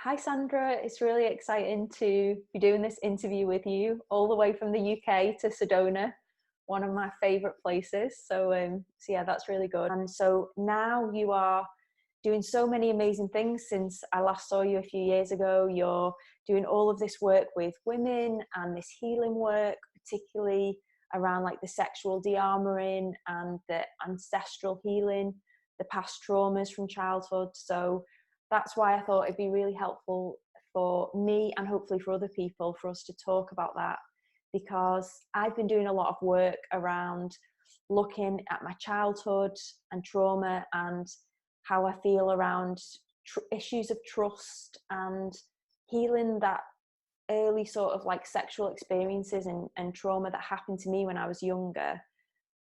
Hi Sandra, it's really exciting to be doing this interview with you all the way from the UK to Sedona, one of my favourite places. So yeah, that's really good. And so now you are doing so many amazing things since I last saw you a few years ago. You're doing all of this work with women and this healing work, particularly around like the sexual de-armouring and the ancestral healing, the past traumas from childhood. So that's why I thought it'd be really helpful for me and hopefully for other people for us to talk about that, because I've been doing a lot of work around looking at my childhood and trauma and how I feel around issues of trust and healing that early sort of like sexual experiences and trauma that happened to me when I was younger,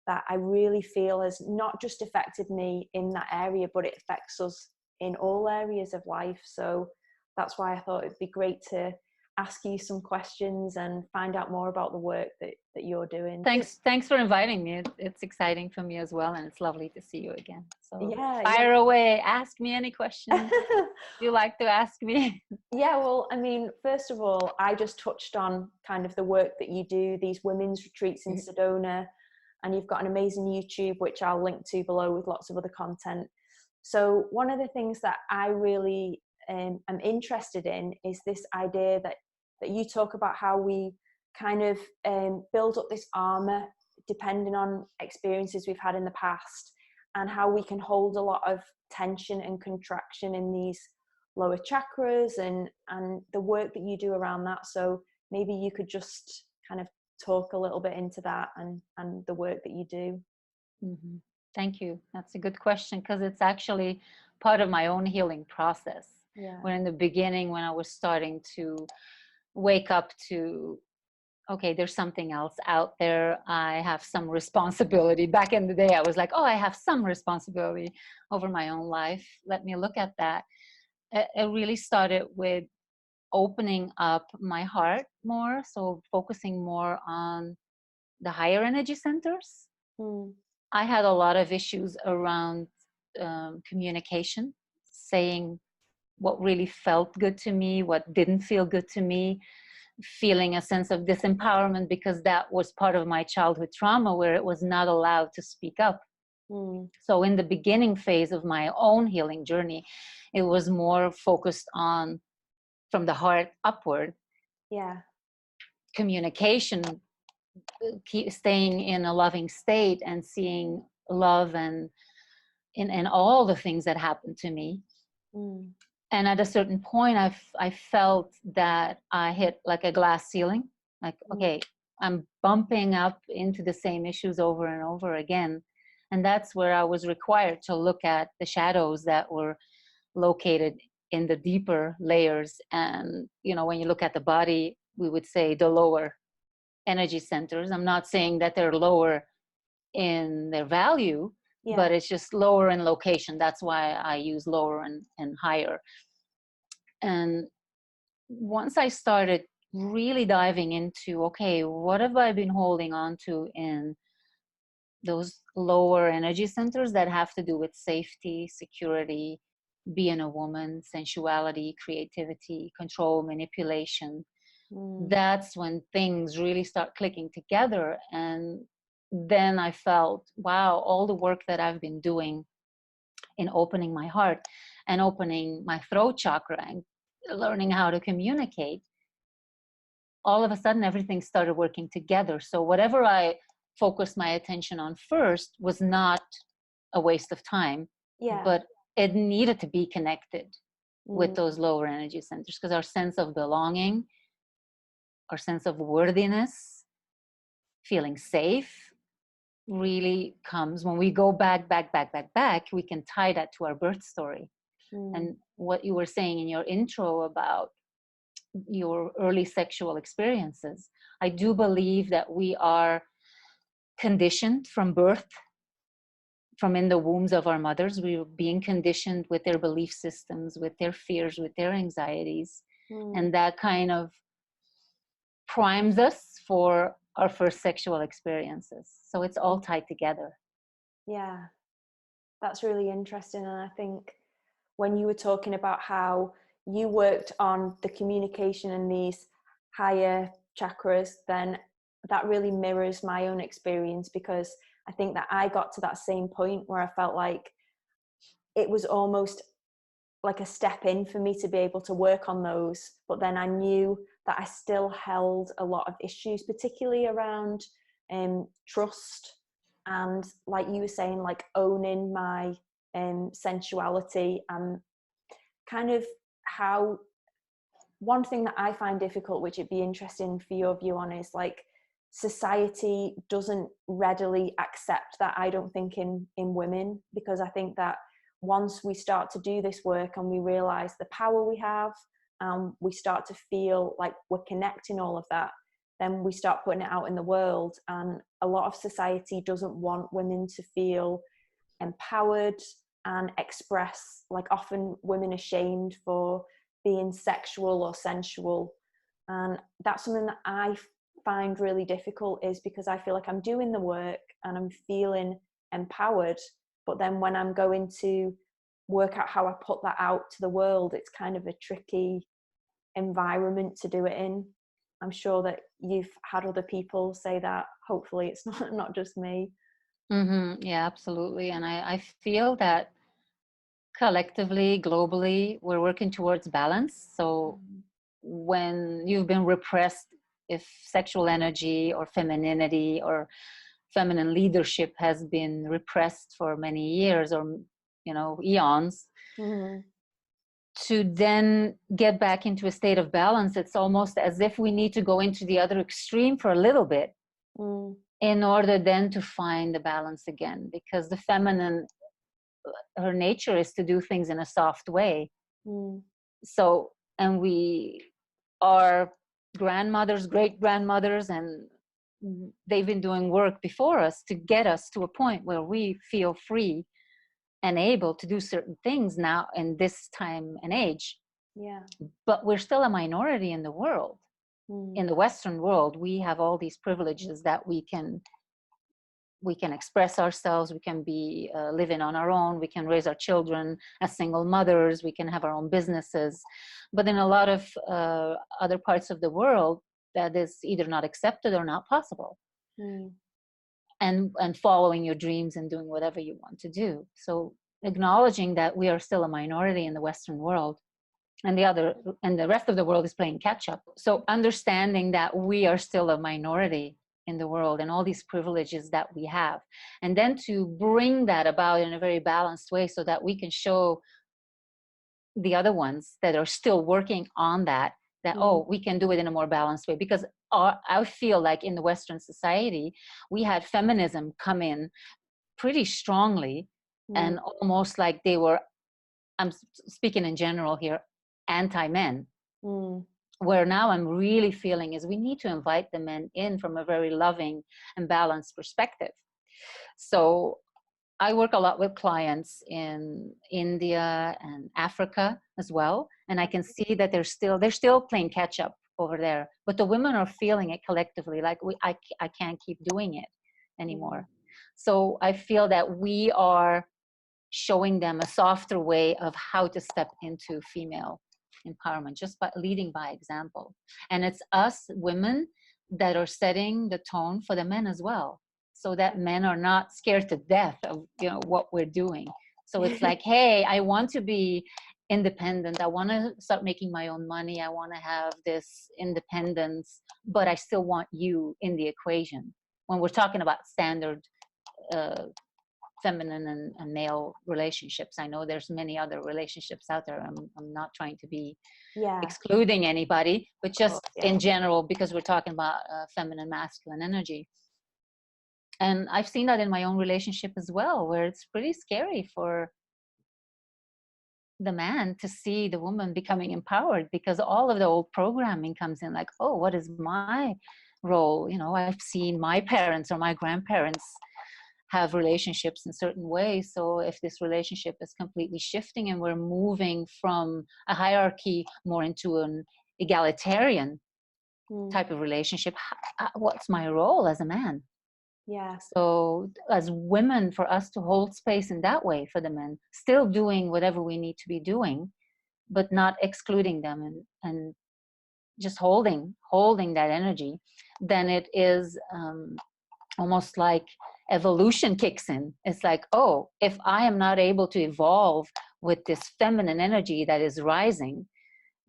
that I really feel has not just affected me in that area, but it affects us in all areas of life. So that's why I thought it'd be great to ask you some questions and find out more about the work that you're doing. Thanks for inviting me. It's exciting for me as well, and it's lovely to see you again. So yeah, fire away, ask me any questions you like to ask me. Yeah, well, I mean, first of all, I just touched on kind of the work that you do, these women's retreats in Sedona, and you've got an amazing YouTube, which I'll link to below with lots of other content. So one of the things that I really am interested in is this idea that you talk about how we kind of build up this armor depending on experiences we've had in the past, and how we can hold a lot of tension and contraction in these lower chakras and the work that you do around that. So maybe you could just kind of talk a little bit into that and the work that you do. Mm-hmm. Thank you. That's a good question, because it's actually part of my own healing process. Yeah. When in the beginning, when I was starting to wake up to, okay, there's something else out there. I have some responsibility. Back in the day, I was like, oh, I have some responsibility over my own life. Let me look at that. It really started with opening up my heart more. So focusing more on the higher energy centers. I had a lot of issues around communication, saying what really felt good to me, what didn't feel good to me, feeling a sense of disempowerment because that was part of my childhood trauma where it was not allowed to speak up. So in the beginning phase of my own healing journey, it was more focused on from the heart upward. Yeah. Communication, staying in a loving state and seeing love and in all the things that happened to me. And at a certain point, I felt that I hit like a glass ceiling. Like, okay, I'm bumping up into the same issues over and over again. And that's where I was required to look at the shadows that were located in the deeper layers. And, you know, when you look at the body, we would say the lower energy centers. I'm not saying that they're lower in their value, but it's just lower in location. That's why I use lower and higher. And once I started really diving into, okay, what have I been holding on to in those lower energy centers that have to do with safety, security, being a woman, sensuality, creativity, control, manipulation. That's when things really start clicking together. And then I felt, wow, all the work that I've been doing in opening my heart and opening my throat chakra and learning how to communicate, all of a sudden everything started working together. So whatever I focused my attention on first was not a waste of time, but it needed to be connected with those lower energy centers, because our sense of belonging, our sense of worthiness, feeling safe really comes when we go back, we can tie that to our birth story. And what you were saying in your intro about your early sexual experiences, I do believe that we are conditioned from birth, from in the wombs of our mothers. We were being conditioned with their belief systems, with their fears, with their anxieties. And that kind of primes us for our first sexual experiences. So it's all tied together. Yeah, that's really interesting. And I think when you were talking about how you worked on the communication in these higher chakras, then that really mirrors my own experience, because I think that I got to that same point where I felt like it was almost like a step in for me to be able to work on those. But then I knew that I still held a lot of issues, particularly around trust, and like you were saying, like owning my sensuality, and kind of how one thing that I find difficult, which it'd be interesting for your view on, is like society doesn't readily accept that, I don't think, in women, because I think that once we start to do this work and we realize the power we have, we start to feel like we're connecting all of that, then we start putting it out in the world. And a lot of society doesn't want women to feel empowered and express, like often women are shamed for being sexual or sensual. And that's something that I find really difficult, is because I feel like I'm doing the work and I'm feeling empowered, but then when I'm going to work out how I put that out to the world, it's kind of a tricky environment to do it in. I'm sure that you've had other people say that. Hopefully it's not just me. Yeah, absolutely. And I feel that collectively, globally, we're working towards balance. So when you've been repressed, if sexual energy or femininity or feminine leadership has been repressed for many years, or eons, to then get back into a state of balance, it's almost as if we need to go into the other extreme for a little bit in order then to find the balance again, because the feminine, her nature is to do things in a soft way. So, and we are grandmothers, great grandmothers, and they've been doing work before us to get us to a point where we feel free and able to do certain things now in this time and age. But we're still a minority in the world. In the Western world, we have all these privileges that we can express ourselves, we can be living on our own, we can raise our children as single mothers, we can have our own businesses. But in a lot of other parts of the world, that is either not accepted or not possible. And following your dreams and doing whatever you want to do. So acknowledging that we are still a minority in the Western world, and the rest of the world is playing catch up. So understanding that we are still a minority in the world and all these privileges that we have, and then to bring that about in a very balanced way so that we can show the other ones that are still working on that oh, we can do it in a more balanced way. Because I feel like in the Western society, we had feminism come in pretty strongly, and almost like they were, I'm speaking in general here, anti-men. Where now I'm really feeling is we need to invite the men in from a very loving and balanced perspective. So I work a lot with clients in India and Africa as well, and I can see that they're still playing catch up over there. But the women are feeling it collectively, like I can't keep doing it anymore. So I feel that we are showing them a softer way of how to step into female empowerment, just by leading by example. And it's us women that are setting the tone for the men as well, so that men are not scared to death of what we're doing. So it's like, hey, I want to be independent, I want to start making my own money, I want to have this independence, but I still want you in the equation. When we're talking about standard feminine and male relationships, I know there's many other relationships out there. I'm not trying to be excluding anybody, but just in general, because we're talking about feminine, masculine energy. And I've seen that in my own relationship as well, where it's pretty scary for the man to see the woman becoming empowered, because all of the old programming comes in, like, oh, what is my role? I've seen my parents or my grandparents have relationships in certain ways. So if this relationship is completely shifting and we're moving from a hierarchy more into an egalitarian type of relationship, what's my role as a man? So as women, for us to hold space in that way for the men, still doing whatever we need to be doing, but not excluding them, and just holding that energy, then it is almost like evolution kicks in. It's like, oh, if I am not able to evolve with this feminine energy that is rising,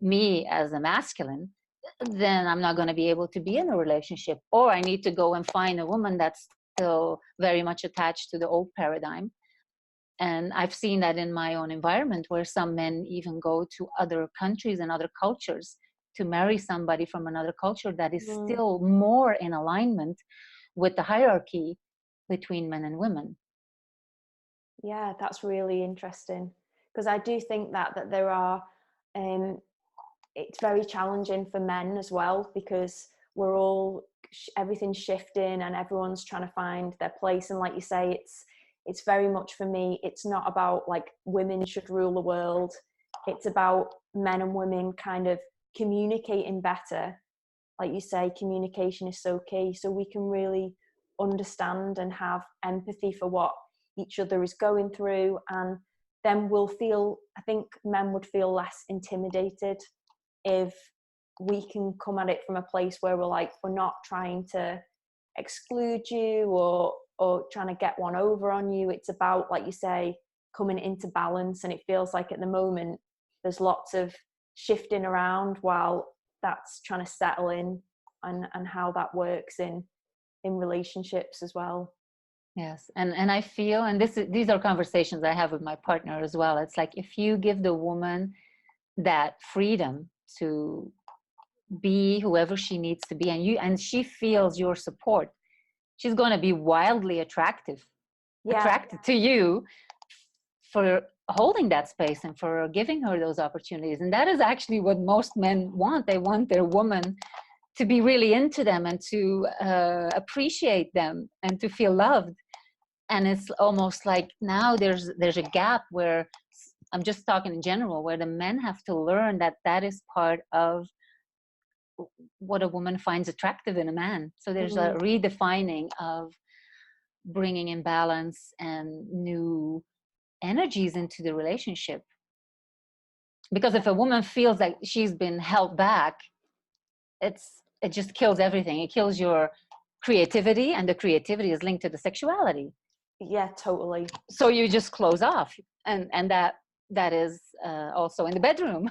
me as a masculine, then I'm not going to be able to be in a relationship, or I need to go and find a woman that's still very much attached to the old paradigm. And I've seen that in my own environment, where some men even go to other countries and other cultures to marry somebody from another culture that is still more in alignment with the hierarchy between men and women. Yeah, that's really interesting, because I do think that there are it's very challenging for men as well, because we're all, everything's shifting and everyone's trying to find their place. And like you say, it's very much, for me, it's not about like women should rule the world. It's about men and women kind of communicating better. Like you say, communication is so key, so we can really understand and have empathy for what each other is going through. And then we'll feel, I think men would feel less intimidated if we can come at it from a place where we're like, we're not trying to exclude you or trying to get one over on you. It's about, like you say, coming into balance. And it feels like at the moment there's lots of shifting around while that's trying to settle in, and how that works in relationships as well. Yes, and I feel, and these are conversations I have with my partner as well. It's like, if you give the woman that freedom to be whoever she needs to be, and she feels your support, she's going to be wildly attracted to you for holding that space and for giving her those opportunities. And that is actually what most men want. They want their woman to be really into them and to appreciate them and to feel loved. And it's almost like now there's a gap where, I'm just talking in general, where the men have to learn that that is part of what a woman finds attractive in a man. So there's a redefining of bringing in balance and new energies into the relationship. Because if a woman feels like she's been held back, it just kills everything. It kills your creativity, and the creativity is linked to the sexuality. Yeah, totally. So you just close off, and that is also in the bedroom.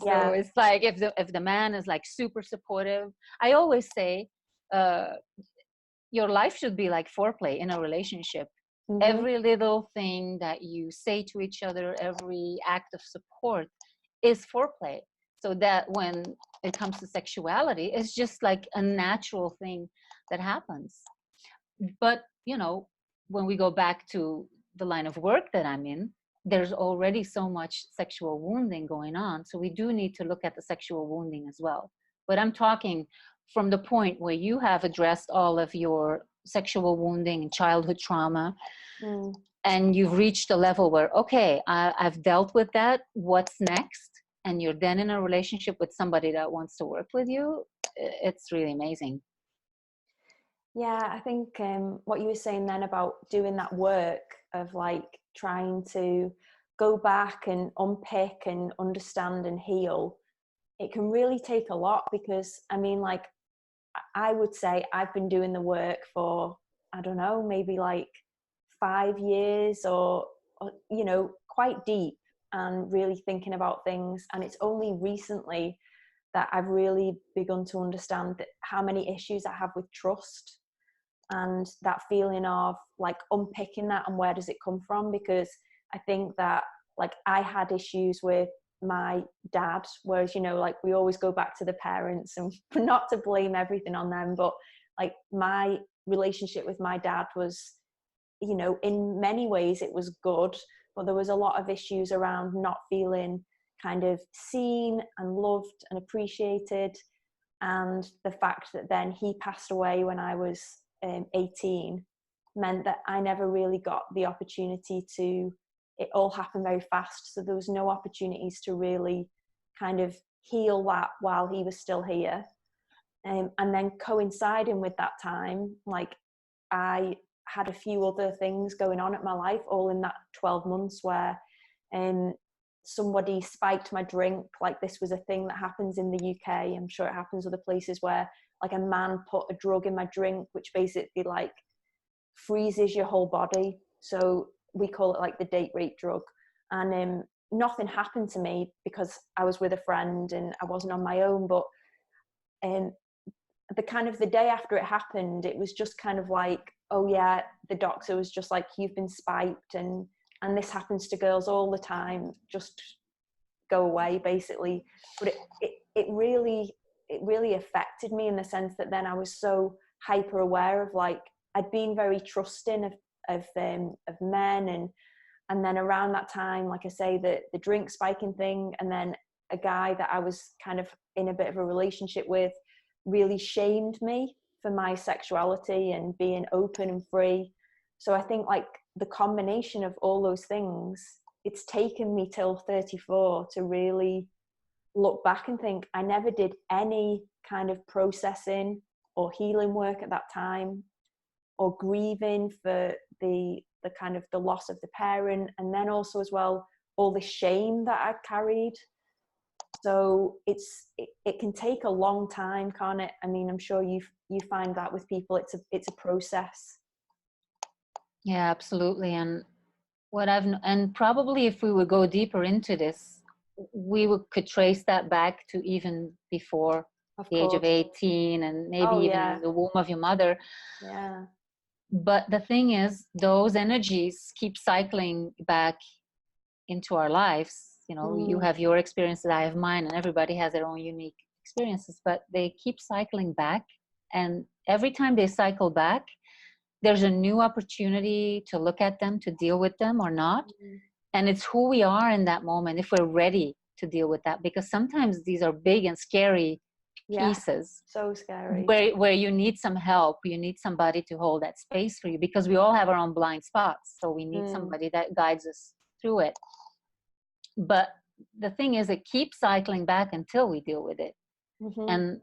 So it's like, if the man is like super supportive, I always say your life should be like foreplay in a relationship. Every little thing that you say to each other, every act of support is foreplay, so that when it comes to sexuality, it's just like a natural thing that happens. But when we go back to the line of work that I'm in, there's already so much sexual wounding going on. So we do need to look at the sexual wounding as well. But I'm talking from the point where you have addressed all of your sexual wounding and childhood trauma, and you've reached a level where, okay, I've dealt with that. What's next? And you're then in a relationship with somebody that wants to work with you. It's really amazing. Yeah, I think what you were saying then about doing that work of like trying to go back and unpick and understand and heal, it can really take a lot. Because I mean, like, I would say I've been doing the work for, I don't know, maybe like 5 years or quite deep, and really thinking about things. And it's only recently that I've really begun to understand that how many issues I have with trust, and that feeling of like unpicking that and where does it come from. Because I think that like I had issues with my dad, whereas like we always go back to the parents, and not to blame everything on them, but like my relationship with my dad was, in many ways it was good, but there was a lot of issues around not feeling kind of seen and loved and appreciated. And the fact that then he passed away when I was 18 meant that I never really got the opportunity to, it all happened very fast, so there was no opportunities to really kind of heal that while he was still here. And then coinciding with that time, like I had a few other things going on at my life all in that 12 months where somebody spiked my drink. Like, this was a thing that happens in the UK. I'm sure it happens other places, where like a man put a drug in my drink, which basically like freezes your whole body. So we call it like the date rape drug. And nothing happened to me because I was with a friend and I wasn't on my own. But the day after it happened, it was just kind of like, oh yeah, the doctor was just like, you've been spiked, and this happens to girls all the time, just go away, basically. But it really affected me, in the sense that then I was so hyper aware of, like, I'd been very trusting of men, and then around that time, like I say, the drink spiking thing, and then a guy that I was kind of in a bit of a relationship with really shamed me for my sexuality and being open and free. So I think like the combination of all those things, it's taken me till 34 to really look back and think I never did any kind of processing or healing work at that time, or grieving for the kind of the loss of the parent, and then also as well all the shame that I carried. So it can take a long time, can't it? I mean, I'm sure you find that with people, it's a process. Yeah, absolutely. And and probably if we would go deeper into this, could trace that back to even before the age of 18, and maybe even in the womb of your mother. Yeah. But the thing is, those energies keep cycling back into our lives. You know, you have your experiences, I have mine, and everybody has their own unique experiences, but they keep cycling back. And every time they cycle back, there's a new opportunity to look at them, to deal with them or not. And it's who we are in that moment, if we're ready to deal with that, because sometimes these are big and scary pieces. So scary. Where you need some help, you need somebody to hold that space for you, because we all have our own blind spots. So we need somebody that guides us through it. But the thing is, it keeps cycling back until we deal with it. And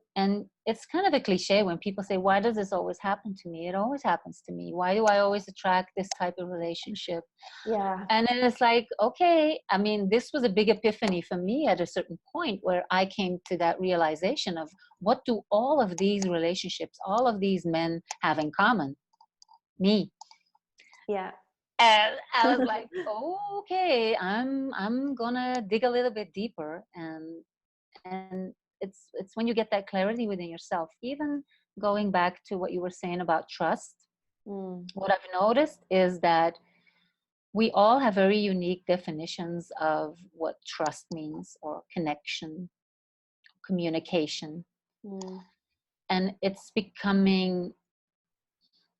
it's kind of a cliche when people say, why does this always happen to me? It always happens to me. Why do I always attract this type of relationship? Yeah. And then it's like, okay, I mean, this was a big epiphany for me at a certain point, where I came to that realization of, what do all of these relationships, all of these men have in common? Me. Yeah. And I was like, okay, I'm gonna dig a little bit deeper, and it's when you get that clarity within yourself. Even going back to what you were saying about trust, what I've noticed is that we all have very unique definitions of what trust means, or connection, communication. And it's becoming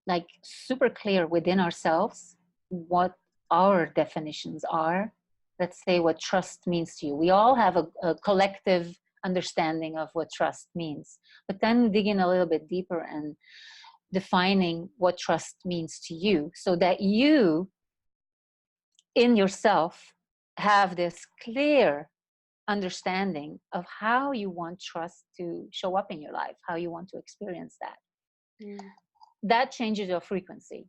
like super clear within ourselves what our definitions are. Let's say what trust means to you. We all have a collective understanding of what trust means, but then digging a little bit deeper and defining what trust means to you, so that you in yourself have this clear understanding of how you want trust to show up in your life, how you want to experience that. That changes your frequency.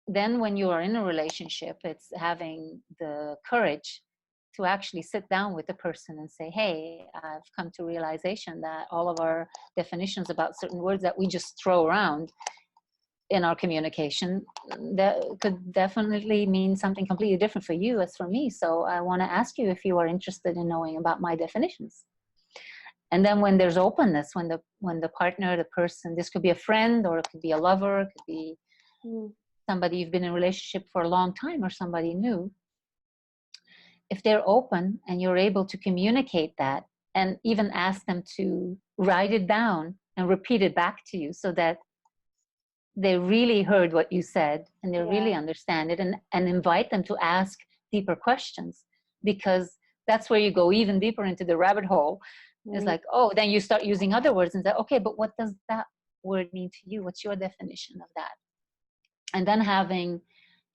Then when you are in a relationship, it's having the courage to actually sit down with the person and say, hey, I've come to realization that all of our definitions about certain words that we just throw around in our communication, that could definitely mean something completely different for you as for me. So I want to ask you if you are interested in knowing about my definitions. And then when there's openness, when the partner, the person, this could be a friend, or it could be a lover, it could be somebody you've been in a relationship for a long time, or somebody new. If they're open and you're able to communicate that, and even ask them to write it down and repeat it back to you, so that they really heard what you said and they really understand it, and invite them to ask deeper questions, because that's where you go even deeper into the rabbit hole. It's like, oh, then you start using other words and say, okay, but what does that word mean to you? What's your definition of that? And then having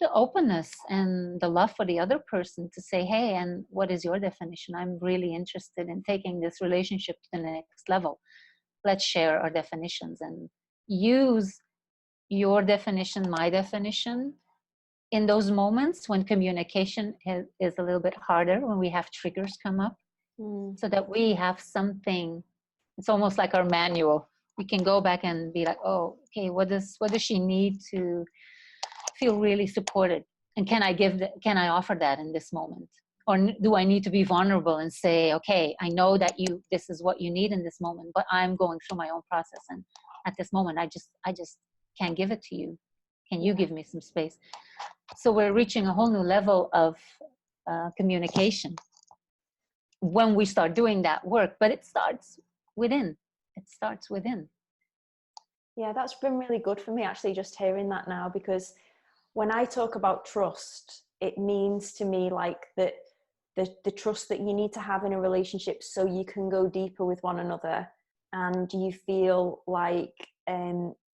the openness and the love for the other person to say, hey, and what is your definition? I'm really interested in taking this relationship to the next level. Let's share our definitions and use your definition, my definition, in those moments when communication is a little bit harder, when we have triggers come up, so that we have something, it's almost like our manual. We can go back and be like, oh, okay, what does she need to feel really supported? And can I offer that in this moment? Or do I need to be vulnerable and say, okay, I know that this is what you need in this moment, but I'm going through my own process. And at this moment, I just can't give it to you. Can you give me some space? So we're reaching a whole new level of communication when we start doing that work, but it starts within. Yeah, that's been really good for me, actually, just hearing that now, because when I talk about trust, it means to me like that the trust that you need to have in a relationship so you can go deeper with one another, and you feel like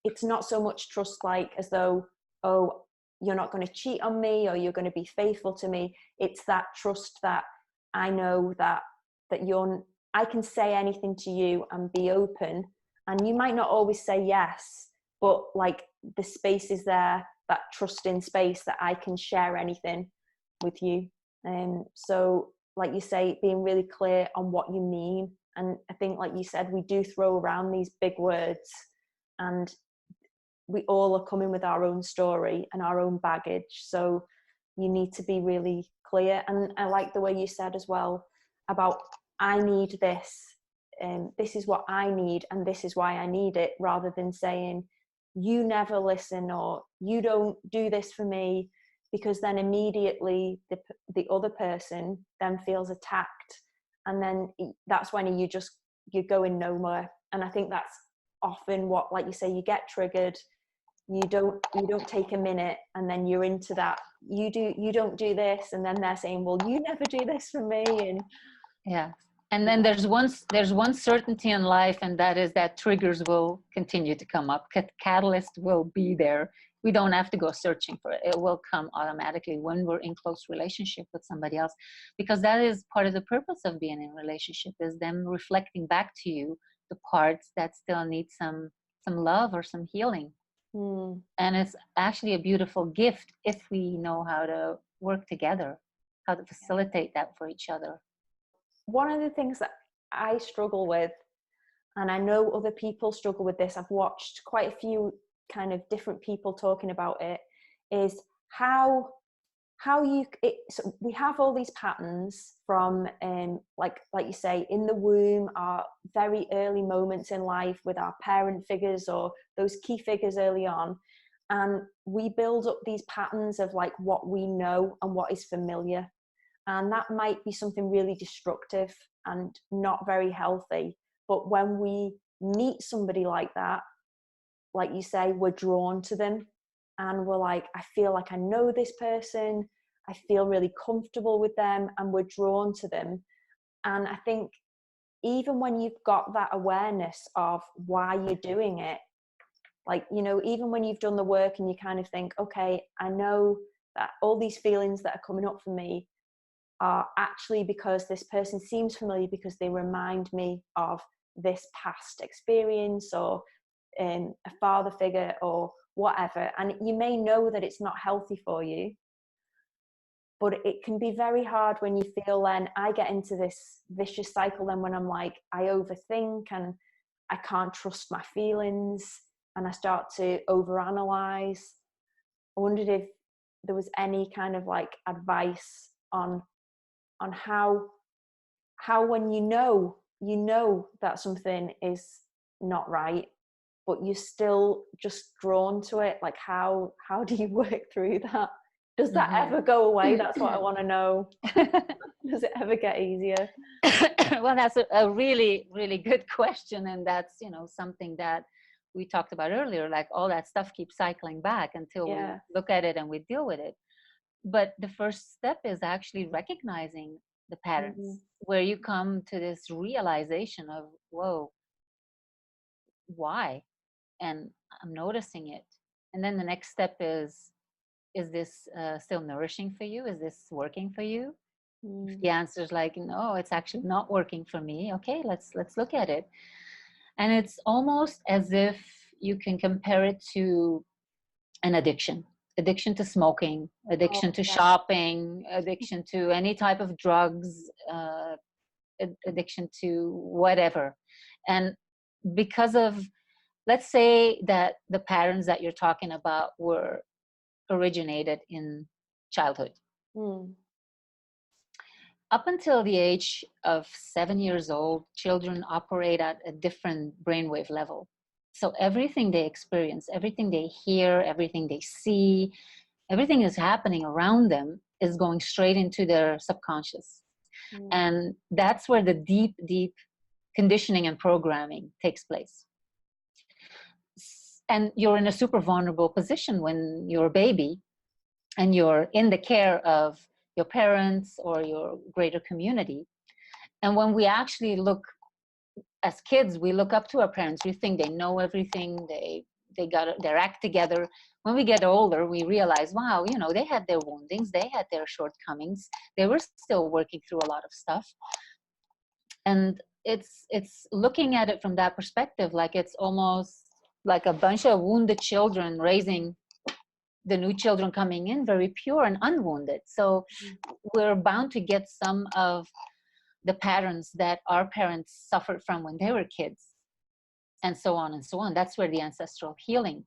it's not so much trust like as though, oh, you're not going to cheat on me or you're going to be faithful to me. It's that trust that I know that I can say anything to you and be open, and you might not always say yes, but like the space is there, that trusting space that I can share anything with you. So like you say, being really clear on what you mean. And I think, like you said, we do throw around these big words, and we all are coming with our own story and our own baggage. So you need to be really clear. And I like the way you said as well about, I need this, and this is what I need, and this is why I need it, rather than saying, you never listen, or you don't do this for me, because then immediately the other person then feels attacked, and then that's when you're going nowhere. And I think that's often what, like you say, you get triggered, you don't take a minute, and then you're into that, you don't do this, and then they're saying, well, you never do this for me. And yeah. And then there's one certainty in life, and that is that triggers will continue to come up. Catalyst will be there. We don't have to go searching for it. It will come automatically when we're in close relationship with somebody else, because that is part of the purpose of being in a relationship, is them reflecting back to you the parts that still need some love or some healing. And it's actually a beautiful gift if we know how to work together, how to facilitate that for each other. One of the things that I struggle with, and I know other people struggle with this, I've watched quite a few kind of different people talking about it, is how so we have all these patterns from like you say, in the womb, our very early moments in life with our parent figures or those key figures early on, and we build up these patterns of like what we know and what is familiar. And that might be something really destructive and not very healthy. But when we meet somebody like that, like you say, we're drawn to them, and we're like, I feel like I know this person, I feel really comfortable with them, and we're drawn to them. And I think even when you've got that awareness of why you're doing it, like, you know, even when you've done the work and you kind of think, okay, I know that all these feelings that are coming up for me are actually because this person seems familiar, because they remind me of this past experience, or a father figure or whatever. And you may know that it's not healthy for you, but it can be very hard when you feel, then I get into this vicious cycle then when I'm like, I overthink and I can't trust my feelings, and I start to overanalyze. I wondered if there was any kind of like advice on how when you know that something is not right, but you're still just drawn to it, like how do you work through that? Does that ever go away? That's what I want to know. Does it ever get easier? Well, that's a really, really good question. And that's, you know, something that we talked about earlier, like all that stuff keeps cycling back until we look at it and we deal with it. But the first step is actually recognizing the patterns, where you come to this realization of, whoa, why? And I'm noticing it. And then the next step is this still nourishing for you? Is this working for you? If the answer is like, no, it's actually not working for me. Okay, let's look at it. And it's almost as if you can compare it to an addiction. addiction to smoking, addiction to shopping, addiction to any type of drugs, addiction to whatever. And because of, let's say that the patterns that you're talking about were originated in childhood. Up until the age of 7 years old, children operate at a different brainwave level. So everything they experience, everything they hear, everything they see, everything is happening around them is going straight into their subconscious. And that's where the deep, deep conditioning and programming takes place. And you're in a super vulnerable position when you're a baby and you're in the care of your parents or your greater community. And when we actually look, as kids, we look up to our parents. We think they know everything. They got their act together. When we get older, we realize, wow, you know, they had their woundings, they had their shortcomings. They were still working through a lot of stuff. And it's looking at it from that perspective, like it's almost like a bunch of wounded children raising the new children coming in very pure and unwounded. So we're bound to get some of the patterns that our parents suffered from when they were kids, and so on and so on. That's where the ancestral healing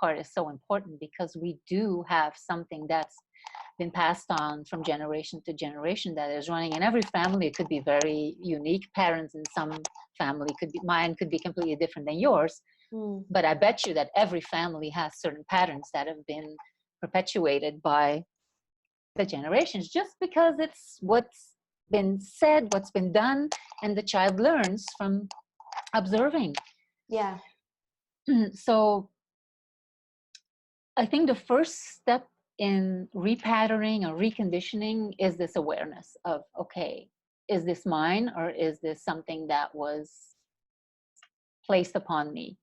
part is so important, because we do have something that's been passed on from generation to generation that is running in every family. It could be very unique patterns in some family, could be mine, could be completely different than yours. But I bet you that every family has certain patterns that have been perpetuated by the generations, just because it's what's been said, what's been done, and the child learns from observing. Yeah. So I think the first step in repatterning or reconditioning is this awareness of, okay, is this mine, or is this something that was placed upon me?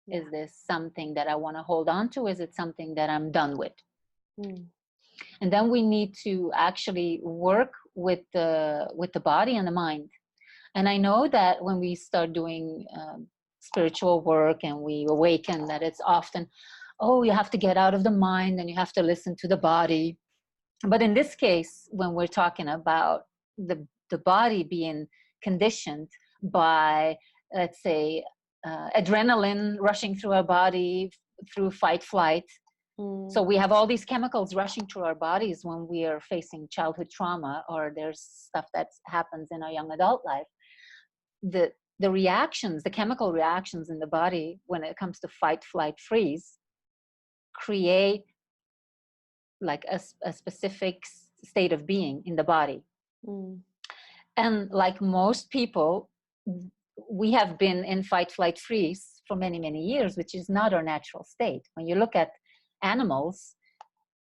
Is this something that I want to hold on to? Is it something that I'm done with? And then we need to actually work with the body and the mind. And I know that when we start doing spiritual work and we awaken, that it's often, oh, you have to get out of the mind and you have to listen to the body. But in this case, when we're talking about the body being conditioned by, let's say, adrenaline rushing through our body through fight flight. So we have all these chemicals rushing through our bodies when we are facing childhood trauma, or there's stuff that happens in our young adult life. The reactions, the chemical reactions in the body when it comes to fight, flight, freeze, create like a specific state of being in the body. And like most people, we have been in fight, flight, freeze for many, many years, which is not our natural state. When you look at animals,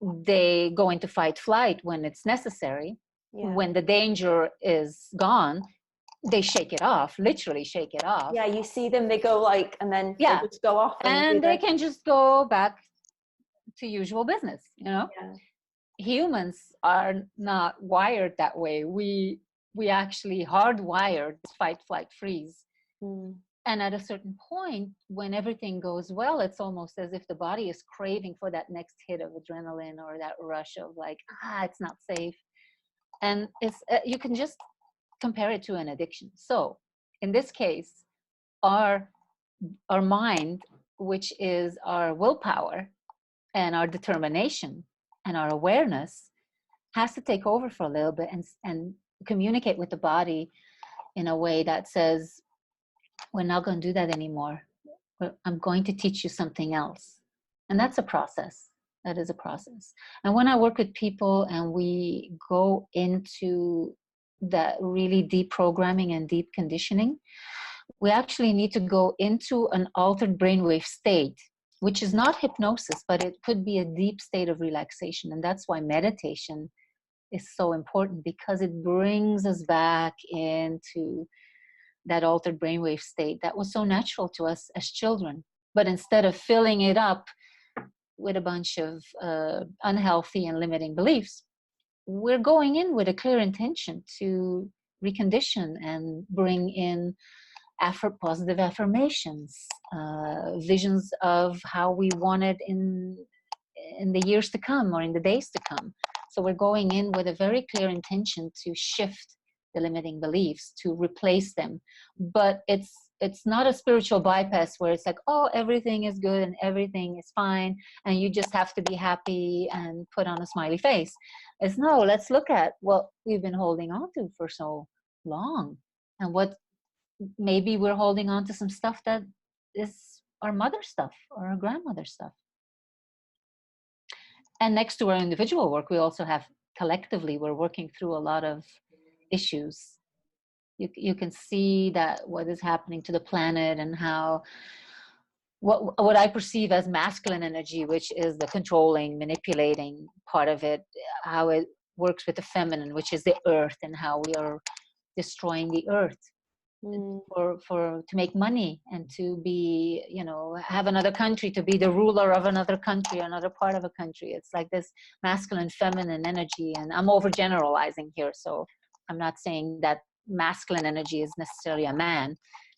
they go into fight, flight when it's necessary. When the danger is gone, they shake it off, literally shake it off. Yeah, you see them, they go like, and then they just go off. And they can just go back to usual business, you know? Humans are not wired that way. We actually hardwired fight, flight, freeze. And at a certain point, when everything goes well, it's almost as if the body is craving for that next hit of adrenaline or that rush of like, it's not safe. And it's you can just compare it to an addiction. So in this case, our mind, which is our willpower and our determination and our awareness, has to take over for a little bit and communicate with the body in a way that says, we're not going to do that anymore. I'm going to teach you something else. And that's a process. That is a process. And when I work with people and we go into that really deep programming and deep conditioning, we actually need to go into an altered brainwave state, which is not hypnosis, but it could be a deep state of relaxation. And that's why meditation is so important, because it brings us back into that altered brainwave state that was so natural to us as children. But instead of filling it up with a bunch of unhealthy and limiting beliefs, we're going in with a clear intention to recondition and bring in positive affirmations, visions of how we wanted in in the years to come or in the days to come. So we're going in with a very clear intention to shift the limiting beliefs, to replace them. But it's not a spiritual bypass where it's like, oh, everything is good and everything is fine and you just have to be happy and put on a smiley face. It's no, let's look at what we've been holding on to for so long, and what maybe we're holding on to some stuff that is our mother's stuff or our grandmother's stuff. And next to our individual work, we also have collectively, we're working through a lot of issues. You can see that what is happening to the planet and how what I perceive as masculine energy, which is the controlling, manipulating part of it, how it works with the feminine, which is the earth, and how we are destroying the earth for to make money and to be, you know, have another country, to be the ruler of another country, another part of a country. It's like this masculine, feminine energy, and I'm overgeneralizing here, so I'm not saying that masculine energy is necessarily a man,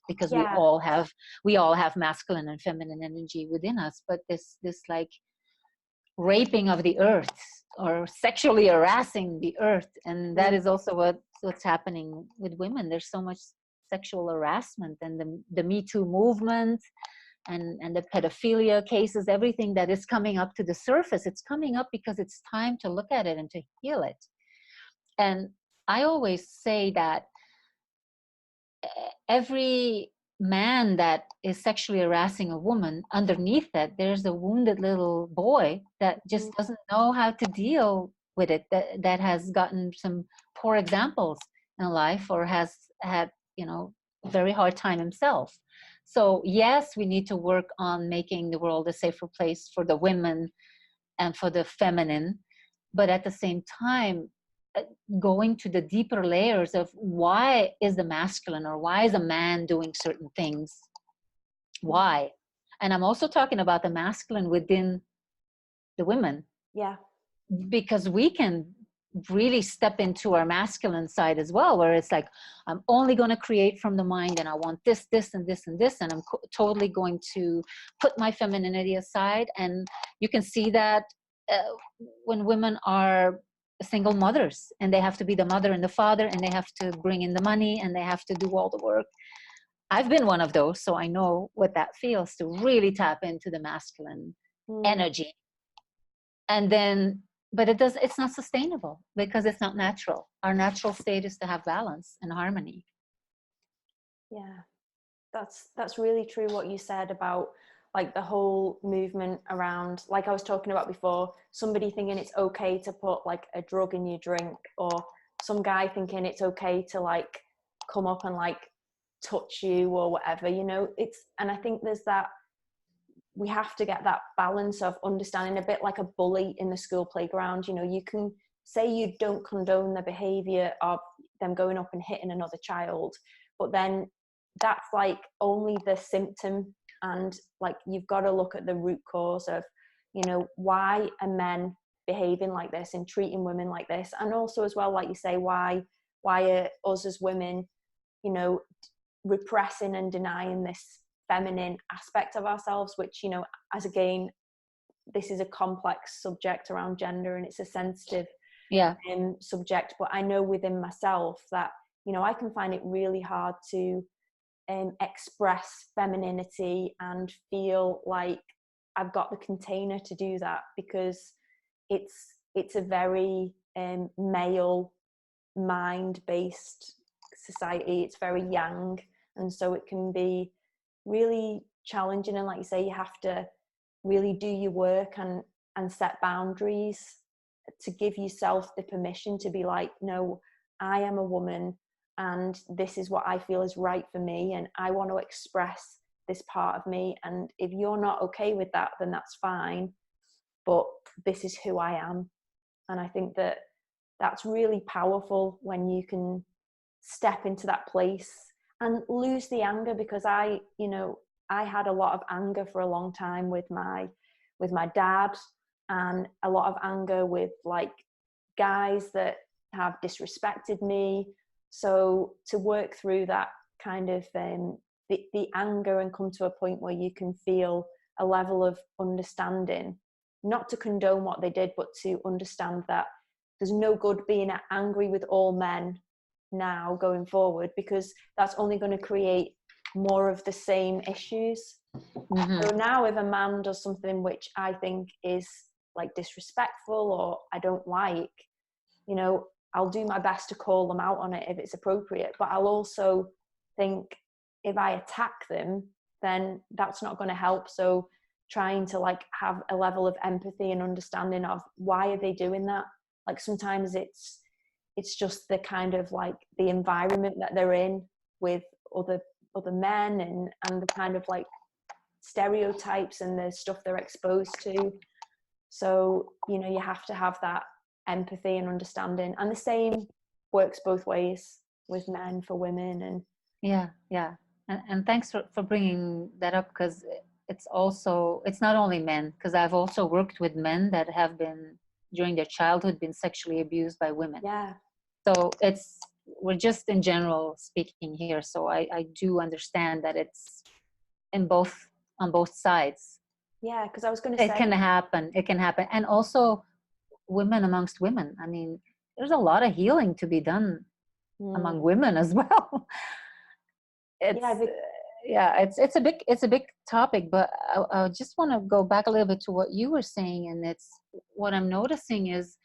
because we all have masculine and feminine energy within us. But this like raping of the earth or sexually harassing the earth, and that is also what's happening with women. There's so much sexual harassment, and the Me Too movement and the pedophilia cases, everything that is coming up to the surface, it's coming up because it's time to look at it and to heal it. And I always say that every man that is sexually harassing a woman, underneath that there's a wounded little boy that just doesn't know how to deal with it, that has gotten some poor examples in life, or has had, you know, a very hard time himself. So yes, we need to work on making the world a safer place for the women and for the feminine, but at the same time going to the deeper layers of why is the masculine, or why is a man doing certain things, why. And I'm also talking about the masculine within the women, because we can really step into our masculine side as well, where it's like, I'm only going to create from the mind, and I want this, this, and this, and this, and I'm totally going to put my femininity aside. And you can see that when women are single mothers, and they have to be the mother and the father, and they have to bring in the money, and they have to do all the work. I've been one of those, so I know what that feels, to really tap into the masculine energy. And then, but it's not sustainable, because it's not natural. Our natural state is to have balance and harmony. Yeah, that's really true what you said about like the whole movement around, like I was talking about before, somebody thinking it's okay to put like a drug in your drink, or some guy thinking it's okay to like come up and like touch you or whatever, you know. And I think there's that, we have to get that balance of understanding, a bit like a bully in the school playground. You know, you can say you don't condone the behavior of them going up and hitting another child, but then that's like only the symptom. And like, you've got to look at the root cause of, you know, why are men behaving like this and treating women like this? And also as well, like you say, why are us as women, you know, repressing and denying this feminine aspect of ourselves, which, you know, as again, this is a complex subject around gender, and it's a sensitive subject. But I know within myself that, you know, I can find it really hard to express femininity and feel like I've got the container to do that, because it's a very male mind-based society. It's very yang, and so it can be really challenging. And like you say, you have to really do your work and set boundaries to give yourself the permission to be like, no, I am a woman, and this is what I feel is right for me, and I want to express this part of me. And if you're not okay with that, then that's fine, but this is who I am. And I think that that's really powerful when you can step into that place and lose the anger, because I had a lot of anger for a long time with my dad, and a lot of anger with like guys that have disrespected me. So to work through that kind of the anger and come to a point where you can feel a level of understanding, not to condone what they did, but to understand that there's no good being angry with all men now going forward, because that's only going to create more of the same issues. So now if a man does something which I think is like disrespectful or I don't like, you know, I'll do my best to call them out on it if it's appropriate. But I'll also think if I attack them, then that's not going to help. So trying to like have a level of empathy and understanding of why are they doing that? Like sometimes it's just the kind of like the environment that they're in with other men and the kind of like stereotypes and the stuff they're exposed to. So, you know, you have to have that empathy and understanding, and the same works both ways with men for women. And and thanks for bringing that up, because it's not only men, because I've also worked with men that have been during their childhood been sexually abused by women. So we're just in general speaking here, so I do understand that it's on both sides. Because I was going to say it can happen, and also women amongst women. I mean, there's a lot of healing to be done among women as well. It's a big topic, but I just want to go back a little bit to what you were saying, and it's what I'm noticing is,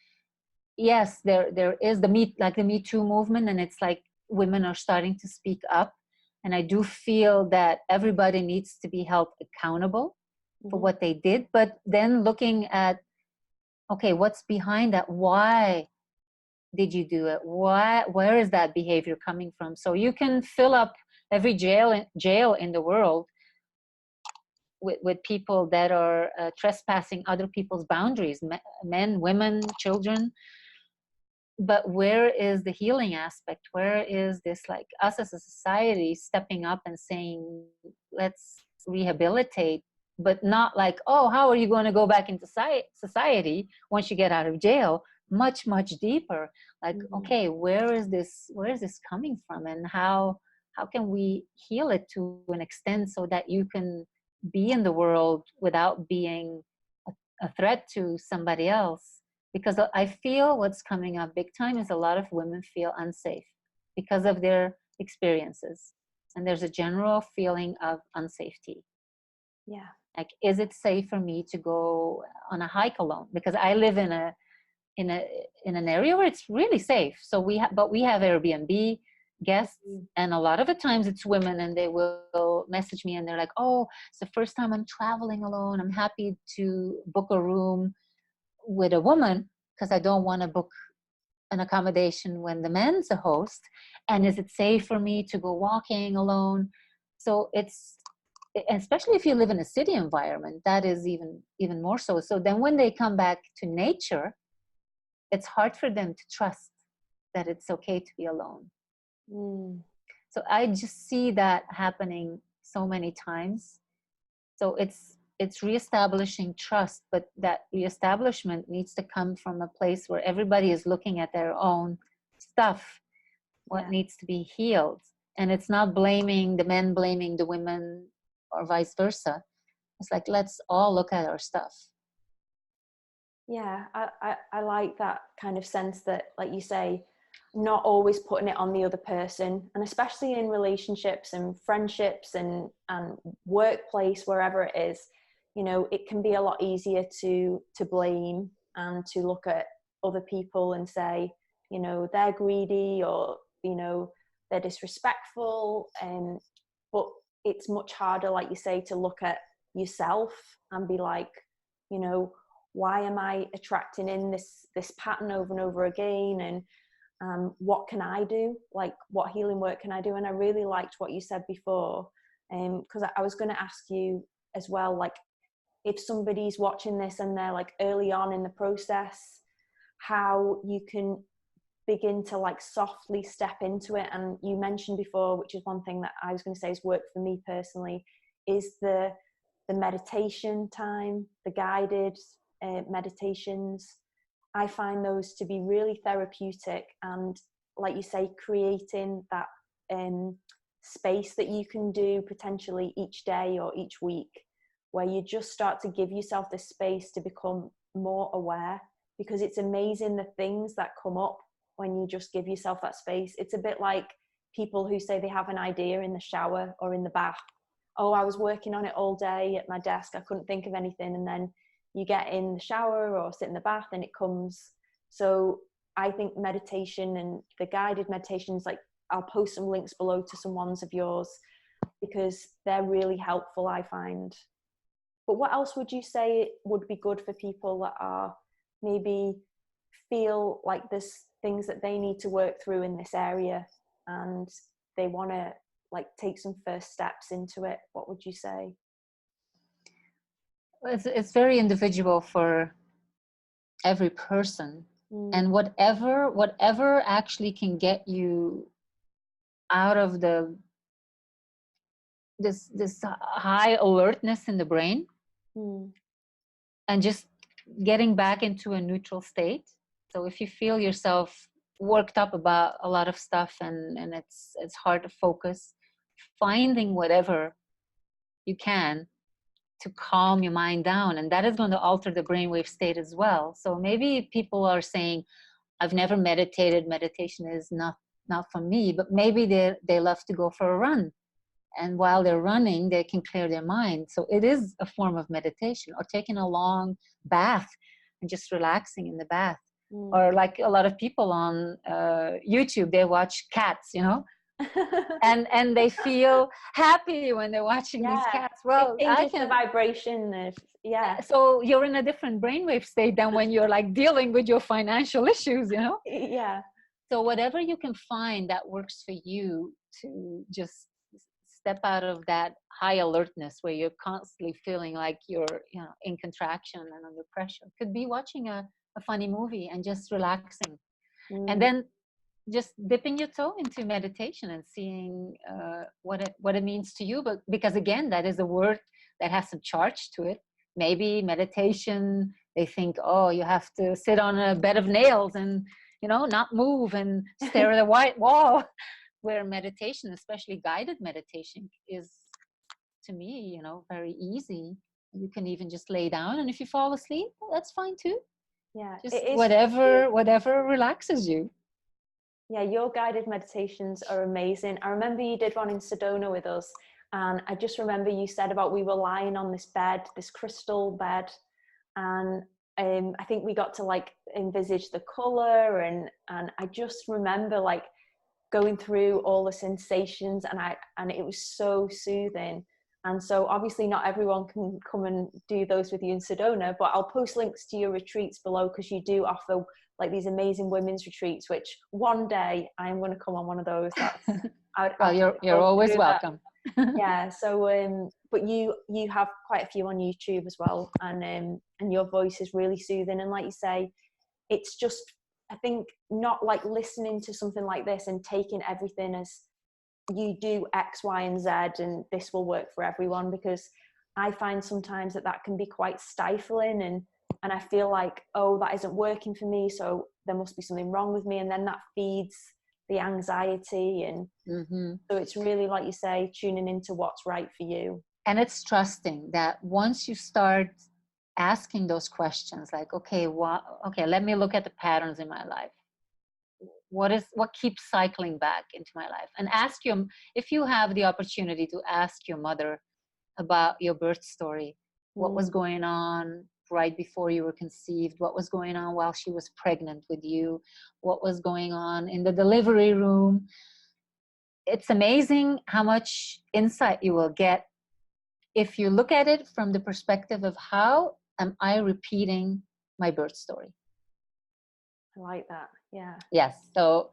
yes, there is the Me Too movement, and it's like women are starting to speak up, and I do feel that everybody needs to be held accountable for what they did. But then looking at, okay, what's behind that? Why did you do it? Where is that behavior coming from? So you can fill up every jail in the world with people that are trespassing other people's boundaries, men, women, children. But where is the healing aspect? Where is this, like, us as a society stepping up and saying, let's rehabilitate, but not like, oh, how are you going to go back into society once you get out of jail? Much, much deeper. Like, okay, where is this coming from, and how can we heal it to an extent so that you can be in the world without being a threat to somebody else? Because I feel what's coming up big time is a lot of women feel unsafe because of their experiences. And there's a general feeling of unsafety. Yeah. Like, is it safe for me to go on a hike alone? Because I live in an area where it's really safe. So we have Airbnb guests, and a lot of the times it's women, and they will message me and they're like, oh, it's the first time I'm traveling alone. I'm happy to book a room with a woman because I don't want to book an accommodation when the man's a host. And is it safe for me to go walking alone? So it's, especially if you live in a city environment, that is even more so. So then when they come back to nature, it's hard for them to trust that it's okay to be alone. So I just see that happening so many times. So it's reestablishing trust, but that reestablishment needs to come from a place where everybody is looking at their own stuff, what needs to be healed. And it's not blaming the men, blaming the women, or vice versa. It's like, let's all look at our stuff. Yeah, I like that kind of sense that, like you say, not always putting it on the other person, and especially in relationships and friendships and workplace, wherever it is, you know, it can be a lot easier to blame and to look at other people and say, you know, they're greedy, or, you know, they're disrespectful. But it's much harder, like you say, to look at yourself and be like, you know, why am I attracting in this pattern over and over again? And what can I do? Like, what healing work can I do? And I really liked what you said before, because I was going to ask you as well, like, if somebody's watching this and they're like early on in the process, how you can begin to like softly step into it. And you mentioned before, which is one thing that I was going to say has worked for me personally, is the meditation time, the guided meditations. I find those to be really therapeutic, and like you say, creating that space that you can do potentially each day or each week where you just start to give yourself the space to become more aware, because it's amazing the things that come up when you just give yourself that space. It's a bit like people who say they have an idea in the shower or in the bath. Oh, I was working on it all day at my desk, I couldn't think of anything. And then you get in the shower or sit in the bath and it comes. So I think meditation and the guided meditations, like I'll post some links below to some ones of yours, because they're really helpful, I find. But what else would you say would be good for people that are maybe feel like there's things that they need to work through in this area and they want to like take some first steps into it? What would you say? It's very individual for every person. And whatever actually can get you out of this high alertness in the brain, and just getting back into a neutral state. So if you feel yourself worked up about a lot of stuff and it's hard to focus, finding whatever you can to calm your mind down, and that is going to alter the brainwave state as well. So maybe people are saying, I've never meditated, meditation is not for me, but maybe they love to go for a run, and while they're running they can clear their mind. So it is a form of meditation, or taking a long bath and just relaxing in the bath. Or like a lot of people on YouTube, they watch cats, and they feel happy when they're watching these cats. Well, it changes the vibration. So you're in a different brainwave state than when you're like dealing with your financial issues, Yeah. So whatever you can find that works for you to just step out of that high alertness where you're constantly feeling like you're in contraction and under pressure. Could be watching a funny movie and just relaxing, and then just dipping your toe into meditation and seeing what it means to you. But because again, that is a word that has some charge to it. Maybe meditation, they think, oh, you have to sit on a bed of nails and not move and stare at a white wall. Where meditation, especially guided meditation, is to me very easy. You can even just lay down, and if you fall asleep, that's fine too. Yeah, just whatever relaxes you. Yeah, your guided meditations are amazing. I remember you did one in Sedona with us, and I just remember you said about we were lying on this bed, this crystal bed, and I think we got to like envisage the color, and I just remember like going through all the sensations, and it was so soothing. And so obviously not everyone can come and do those with you in Sedona, but I'll post links to your retreats below, because you do offer like these amazing women's retreats, which one day I'm going to come on one of those. Well, you're always welcome. Yeah. So but you have quite a few on YouTube as well, and your voice is really soothing, and like you say, it's just, I think, not like listening to something like this and taking everything as you do X, Y, and Z, and this will work for everyone, because I find sometimes that can be quite stifling, and I feel like, oh, that isn't working for me, so there must be something wrong with me, and then that feeds the anxiety. And so it's really, like you say, tuning into what's right for you. And it's trusting that once you start asking those questions, like, okay, let me look at the patterns in my life. What keeps cycling back into my life? And ask if you have the opportunity to ask your mother about your birth story, what was going on right before you were conceived, what was going on while she was pregnant with you, what was going on in the delivery room. It's amazing how much insight you will get if you look at it from the perspective of, how am I repeating my birth story? I like that. Yeah. Yes. So,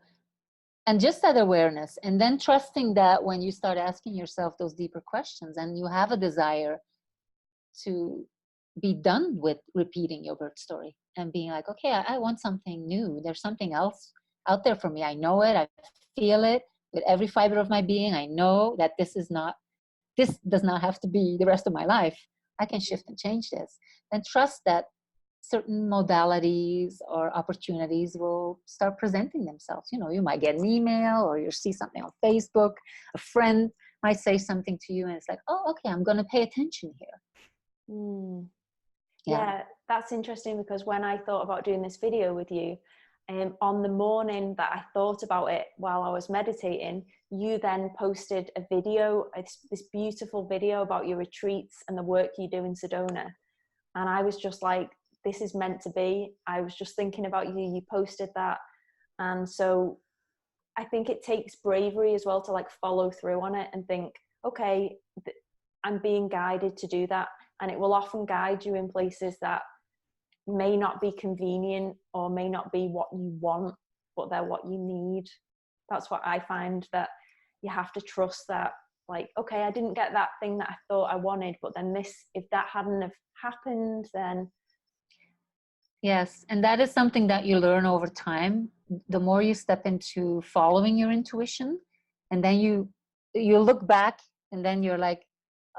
and just that awareness, and then trusting that when you start asking yourself those deeper questions and you have a desire to be done with repeating your birth story and being like, okay, I want something new. There's something else out there for me. I know it. I feel it with every fiber of my being. I know that this does not have to be the rest of my life. I can shift and change this. And trust that certain modalities or opportunities will start presenting themselves. You might get an email, or you see something on Facebook. A friend might say something to you, and it's like, oh, okay, I'm going to pay attention here. Mm. Yeah. Yeah, that's interesting, because when I thought about doing this video with you, on the morning that I thought about it while I was meditating, you then posted a video, this beautiful video about your retreats and the work you do in Sedona. And I was just like, this is meant to be. I was just thinking about you. You posted that. And so I think it takes bravery as well to like follow through on it and think, okay, I'm being guided to do that. And it will often guide you in places that may not be convenient or may not be what you want, but they're what you need. That's what I find, that you have to trust that, like, okay, I didn't get that thing that I thought I wanted, but then this, if that hadn't have happened, then. Yes, and that is something that you learn over time. The more you step into following your intuition, and then you look back, and then you're like,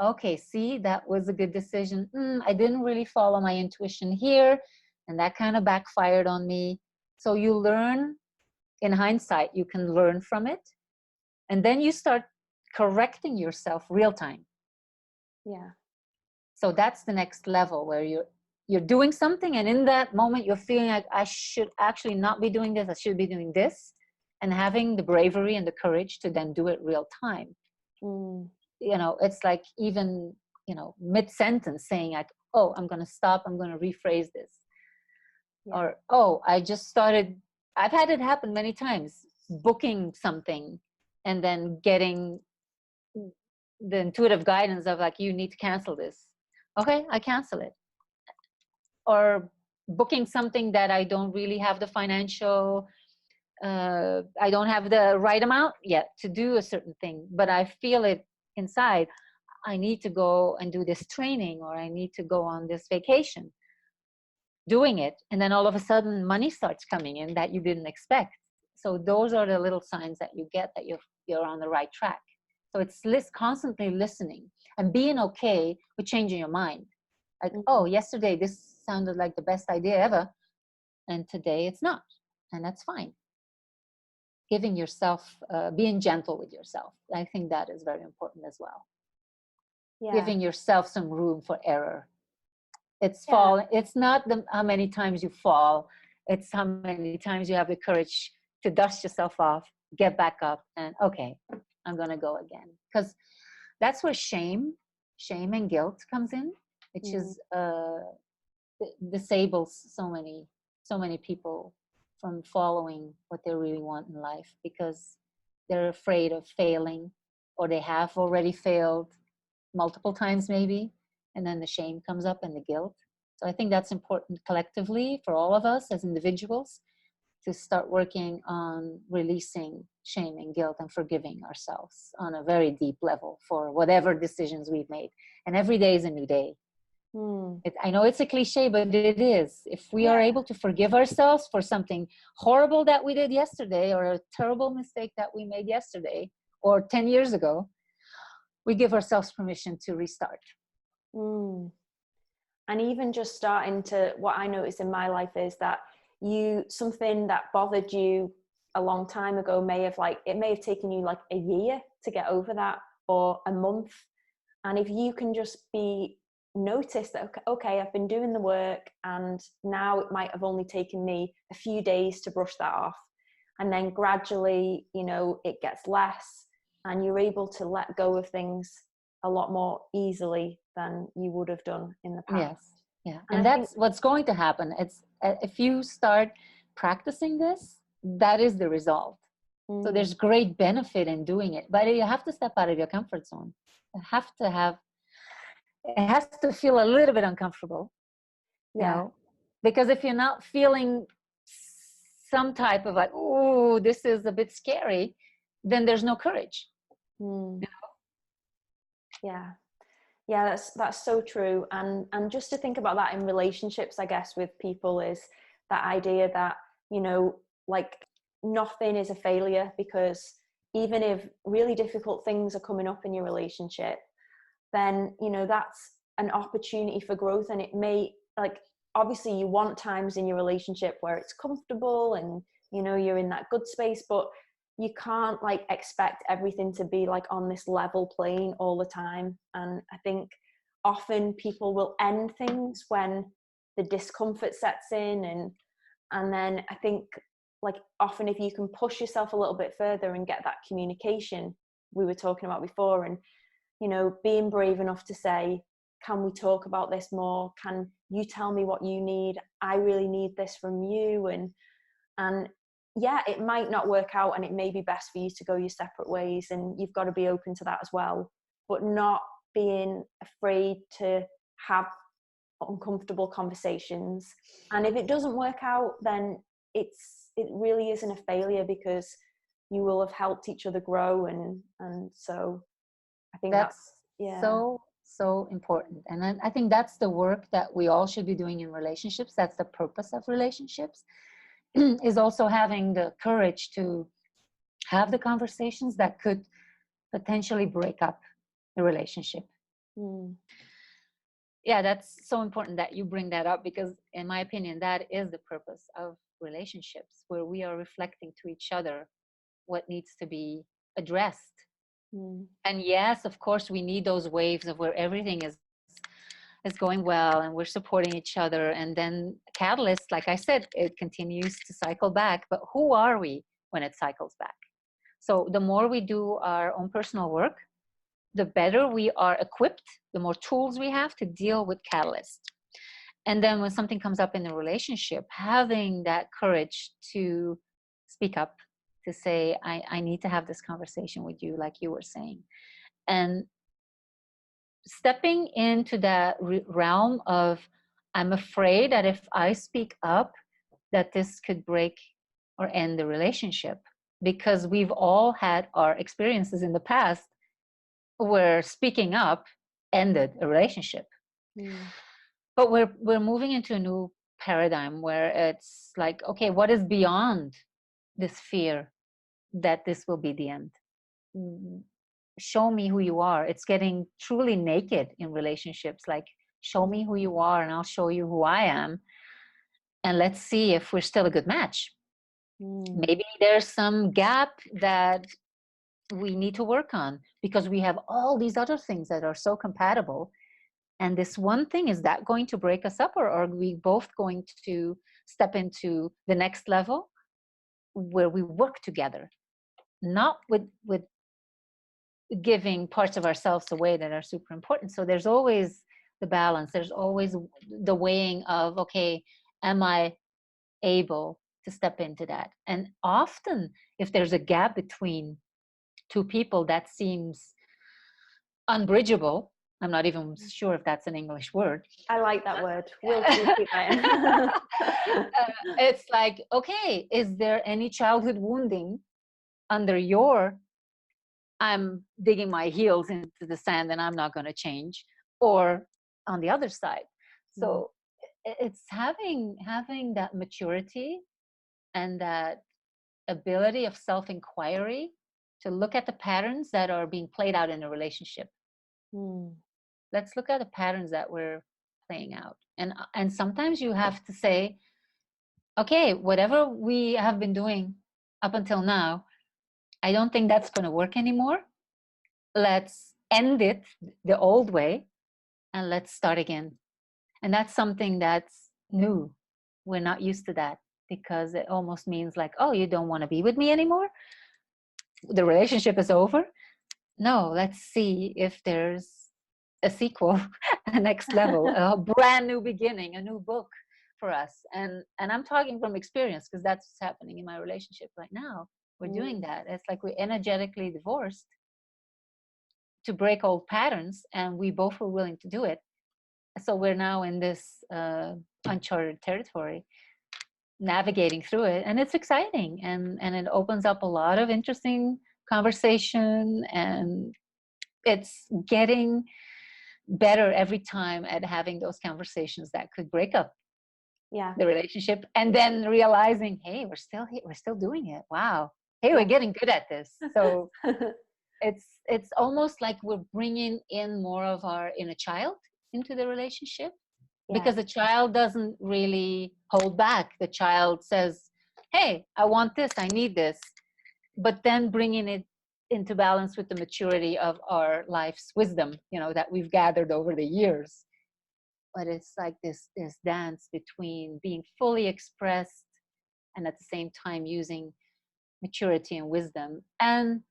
okay, see, that was a good decision. I didn't really follow my intuition here, and that kind of backfired on me. So you learn, in hindsight, you can learn from it, and then you start correcting yourself real time. Yeah. So that's the next level, where you're doing something, and in that moment you're feeling like, I should actually not be doing this, I should be doing this, and having the bravery and the courage to then do it real time. You know, it's like, even, you know, mid-sentence saying like, oh, I'm going to stop, I'm going to rephrase this. Yeah. Or, oh, I just started, I've had it happen many times, booking something and then getting the intuitive guidance of like, you need to cancel this. Okay, I cancel it. Or booking something that I don't really have the financial, I don't have the right amount yet to do a certain thing, but I feel it inside. I need to go and do this training, or I need to go on this vacation. Doing it, and then all of a sudden money starts coming in that you didn't expect. So those are the little signs that you get that you're on the right track. So it's constantly listening and being okay with changing your mind. Like, oh, yesterday this sounded like the best idea ever, and today it's not, and that's fine. Giving yourself, being gentle with yourself. I think that is very important as well. Yeah. Giving yourself some room for error. It's fall. It's not how many times you fall. It's how many times you have the courage to dust yourself off, get back up, and okay, I'm gonna go again. Because that's where shame and guilt comes in, which is disables so many people from following what they really want in life, because they're afraid of failing, or they have already failed multiple times maybe, and then the shame comes up and the guilt. So I think that's important collectively for all of us as individuals, to start working on releasing shame and guilt and forgiving ourselves on a very deep level for whatever decisions we've made. And every day is a new day. I know it's a cliche, but it is. If we are able to forgive ourselves for something horrible that we did yesterday, or a terrible mistake that we made yesterday or 10 years ago, we give ourselves permission to restart. And even just starting to, what I noticed in my life is that something that bothered you a long time ago may have taken you like a year to get over that, or a month. And if you can just notice that, okay, I've been doing the work, and now it might have only taken me a few days to brush that off. And then gradually, it gets less, and you're able to let go of things a lot more easily than you would have done in the past. Yes. Yeah. And that's what's going to happen. It's if you start practicing this, that is the result. So there's great benefit in doing it, but you have to step out of your comfort zone. It has to feel a little bit uncomfortable, you know, because if you're not feeling some type of like, oh, this is a bit scary, then there's no courage. You know? Yeah, that's so true. And just to think about that in relationships, I guess, with people, is that idea that, like, nothing is a failure, because even if really difficult things are coming up in your relationship, then, that's an opportunity for growth. And it may, like, obviously you want times in your relationship where it's comfortable and, you're in that good space, but you can't expect everything to be on this level plane all the time. And I think often people will end things when the discomfort sets in, and then I think, like, often if you can push yourself a little bit further and get that communication we were talking about before, and, you know, being brave enough to say, can we talk about this more? Can you tell me what you need? I really need this from you. And yeah, it might not work out, and it may be best for you to go your separate ways, and you've got to be open to that as well, but not being afraid to have uncomfortable conversations. And if it doesn't work out, then it really isn't a failure, because you will have helped each other grow. And so I think that's yeah, so important. And I think that's the work that we all should be doing in relationships. That's the purpose of relationships, is also having the courage to have the conversations that could potentially break up the relationship. Yeah, that's so important that you bring that up, because in my opinion, that is the purpose of relationships, where we are reflecting to each other what needs to be addressed. And yes, of course, we need those waves of where everything is going well and we're supporting each other. And then catalyst, like I said, it continues to cycle back. But who are we when it cycles back? So the more we do our own personal work, the better we are equipped, the more tools we have to deal with catalyst. And then when something comes up in a relationship, having that courage to speak up, to say, I need to have this conversation with you, like you were saying. And stepping into that realm of, I'm afraid that if I speak up, that this could break or end the relationship. Because we've all had our experiences in the past where speaking up ended a relationship. But we're moving into a new paradigm where it's like, okay, what is beyond this fear that this will be the end? Show me who you are. It's getting truly naked in relationships. Like, show me who you are and I'll show you who I am. And let's see if we're still a good match. Maybe there's some gap that we need to work on, because we have all these other things that are so compatible. And this one thing, is that going to break us up, or are we both going to step into the next level where we work together, not with giving parts of ourselves away that are super important? So there's always the balance. There's always the weighing of, okay, am I able to step into that? And often, if there's a gap between two people that seems unbridgeable, I'm not even sure if that's an English word. I like that word. We'll keep that in. It's like, okay, is there any childhood wounding under your, I'm digging my heels into the sand and I'm not going to change, or on the other side? So it's having that maturity and that ability of self-inquiry to look at the patterns that are being played out in a relationship. Let's look at the patterns that we're playing out. And sometimes you have to say, okay, whatever we have been doing up until now, I don't think that's going to work anymore. Let's end it the old way and let's start again. And that's something that's new. We're not used to that, because it almost means like, oh, you don't want to be with me anymore? The relationship is over? No, let's see if there's a sequel, a next level, a brand new beginning, a new book for us. And I'm talking from experience, because that's what's happening in my relationship right now. We're doing that. It's like we're energetically divorced to break old patterns, and we both were willing to do it. So we're now in this uncharted territory, navigating through it, and it's exciting, and it opens up a lot of interesting conversation, and it's getting better every time at having those conversations that could break up the relationship, and then realizing, hey, we're still here, we're still doing it. Wow. Hey, we're getting good at this. So it's almost like we're bringing in more of our inner child into the relationship, because the child doesn't really hold back. The child says, hey, I want this, I need this, but then bringing it into balance with the maturity of our life's wisdom, you know, that we've gathered over the years. But it's like this dance between being fully expressed and at the same time using maturity and wisdom, and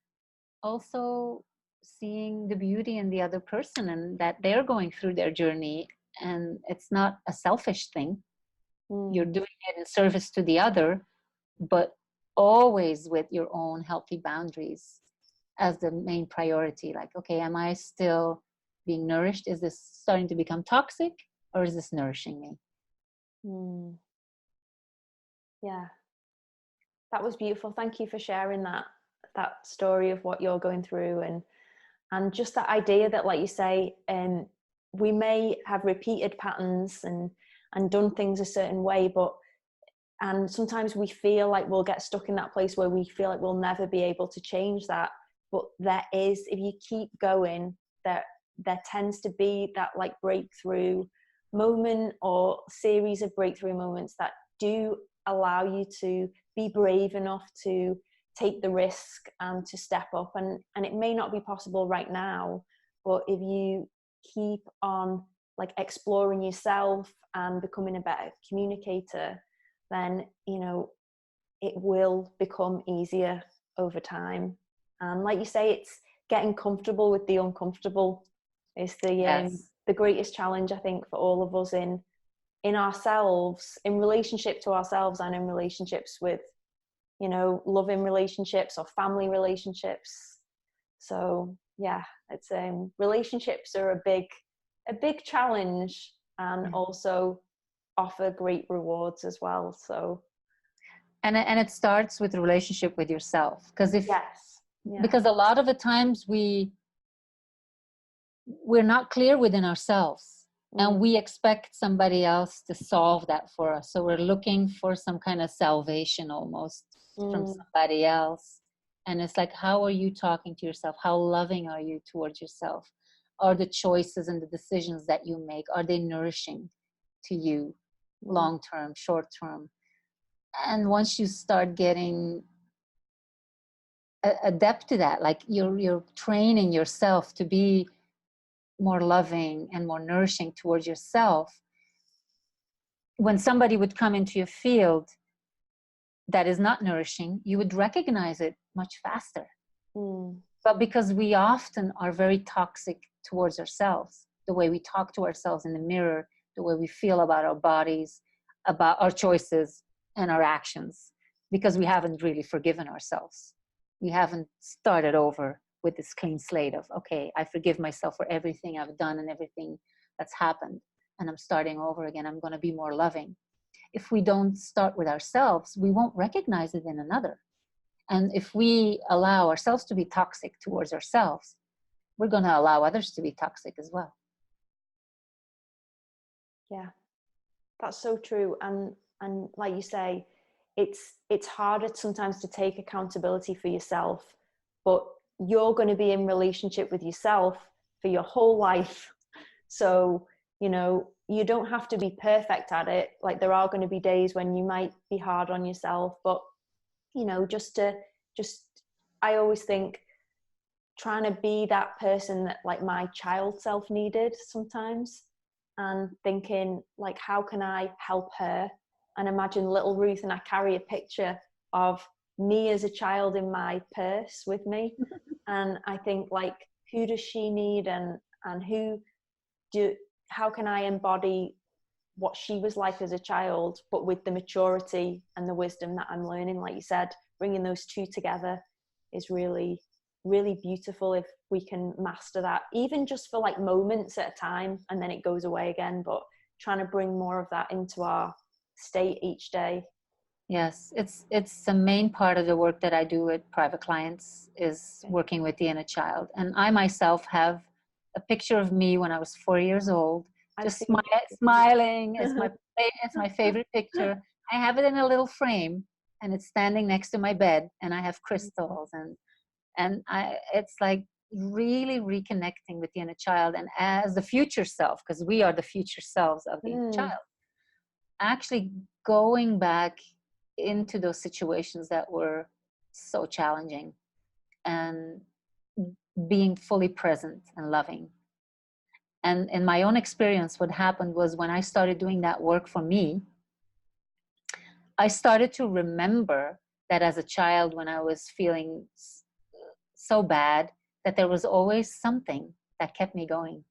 also seeing the beauty in the other person and that they're going through their journey, and it's not a selfish thing. You're doing it in service to the other, but always with your own healthy boundaries as the main priority. Like, okay, am I still being nourished? Is this starting to become toxic, or is this nourishing me? Yeah, that was beautiful. Thank you for sharing that story of what you're going through, and just that idea that, like you say, we may have repeated patterns and done things a certain way, and sometimes we feel like we'll get stuck in that place where we feel like we'll never be able to change that. But there is, if you keep going, there tends to be that like breakthrough moment or series of breakthrough moments that do allow you to be brave enough to take the risk and to step up. And it may not be possible right now, but if you keep on like exploring yourself and becoming a better communicator, then, you know, it will become easier over time. And like you say, it's getting comfortable with the uncomfortable is the greatest challenge, I think, for all of us in ourselves, in relationship to ourselves, and in relationships with, you know, loving relationships or family relationships. So yeah, it's relationships are a big challenge, and also offer great rewards as well. So and it starts with the relationship with yourself, because because a lot of the times we're not clear within ourselves, and we expect somebody else to solve that for us. So we're looking for some kind of salvation almost from somebody else. And it's like, how are you talking to yourself? How loving are you towards yourself? Are the choices and the decisions that you make, are they nourishing to you long term, short term? And once you start getting adept to that, like you're training yourself to be more loving and more nourishing towards yourself, when somebody would come into your field that is not nourishing, you would recognize it much faster. But because we often are very toxic towards ourselves, the way we talk to ourselves in the mirror, the way we feel about our bodies, about our choices and our actions, because we haven't really forgiven ourselves. We haven't started over with this clean slate of, okay, I forgive myself for everything I've done and everything that's happened, and I'm starting over again. I'm going to be more loving. If we don't start with ourselves, we won't recognize it in another. And if we allow ourselves to be toxic towards ourselves, we're going to allow others to be toxic as well. Yeah, that's so true. And like you say, it's harder sometimes to take accountability for yourself, but you're going to be in relationship with yourself for your whole life. So, you know, you don't have to be perfect at it. Like, there are going to be days when you might be hard on yourself, but, you know, I always think trying to be that person that like my child self needed sometimes, and thinking like, how can I help her? And imagine little Ruth, and I carry a picture of me as a child in my purse with me. And I think like, who does she need? And how can I embody what she was like as a child, but with the maturity and the wisdom that I'm learning? Like you said, bringing those two together is really, really beautiful if we can master that, even just for like moments at a time, and then it goes away again, but trying to bring more of that into our state each day. Yes, it's the main part of the work that I do with private clients is working with the inner child. And I myself have a picture of me when I was 4 years old, just smiling. It's my favorite picture. I have it in a little frame, and it's standing next to my bed, and I have crystals, and it's like really reconnecting with the inner child, and as the future self, because we are the future selves of the inner child, actually going back into those situations that were so challenging and being fully present and loving. And in my own experience, what happened was when I started doing that work for me, I started to remember that as a child, when I was feeling so bad, that there was always something that kept me going.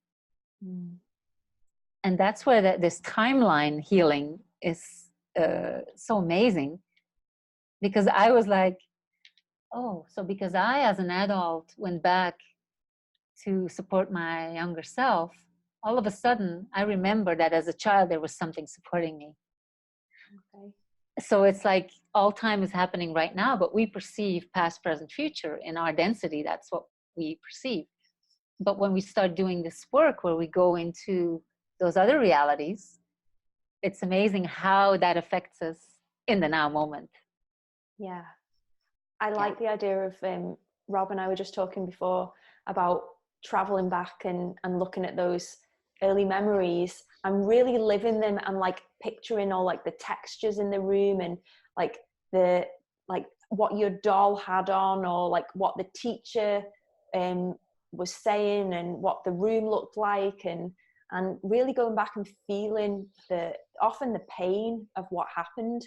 Mm. And that's where this timeline healing is so amazing, because I was like, oh, so because I, as an adult, went back to support my younger self, all of a sudden, I remember that as a child, there was something supporting me. Okay. So it's like all time is happening right now, but we perceive past, present, future in our density. That's what we perceive. But when we start doing this work where we go into those other realities, it's amazing how that affects us in the now moment. Yeah. I like the idea of, Rob and I were just talking before about traveling back and looking at those early memories. I'm really living them and like picturing all like the textures in the room and like the, like what your doll had on, or like what the teacher was saying and what the room looked like, and really going back and feeling often the pain of what happened,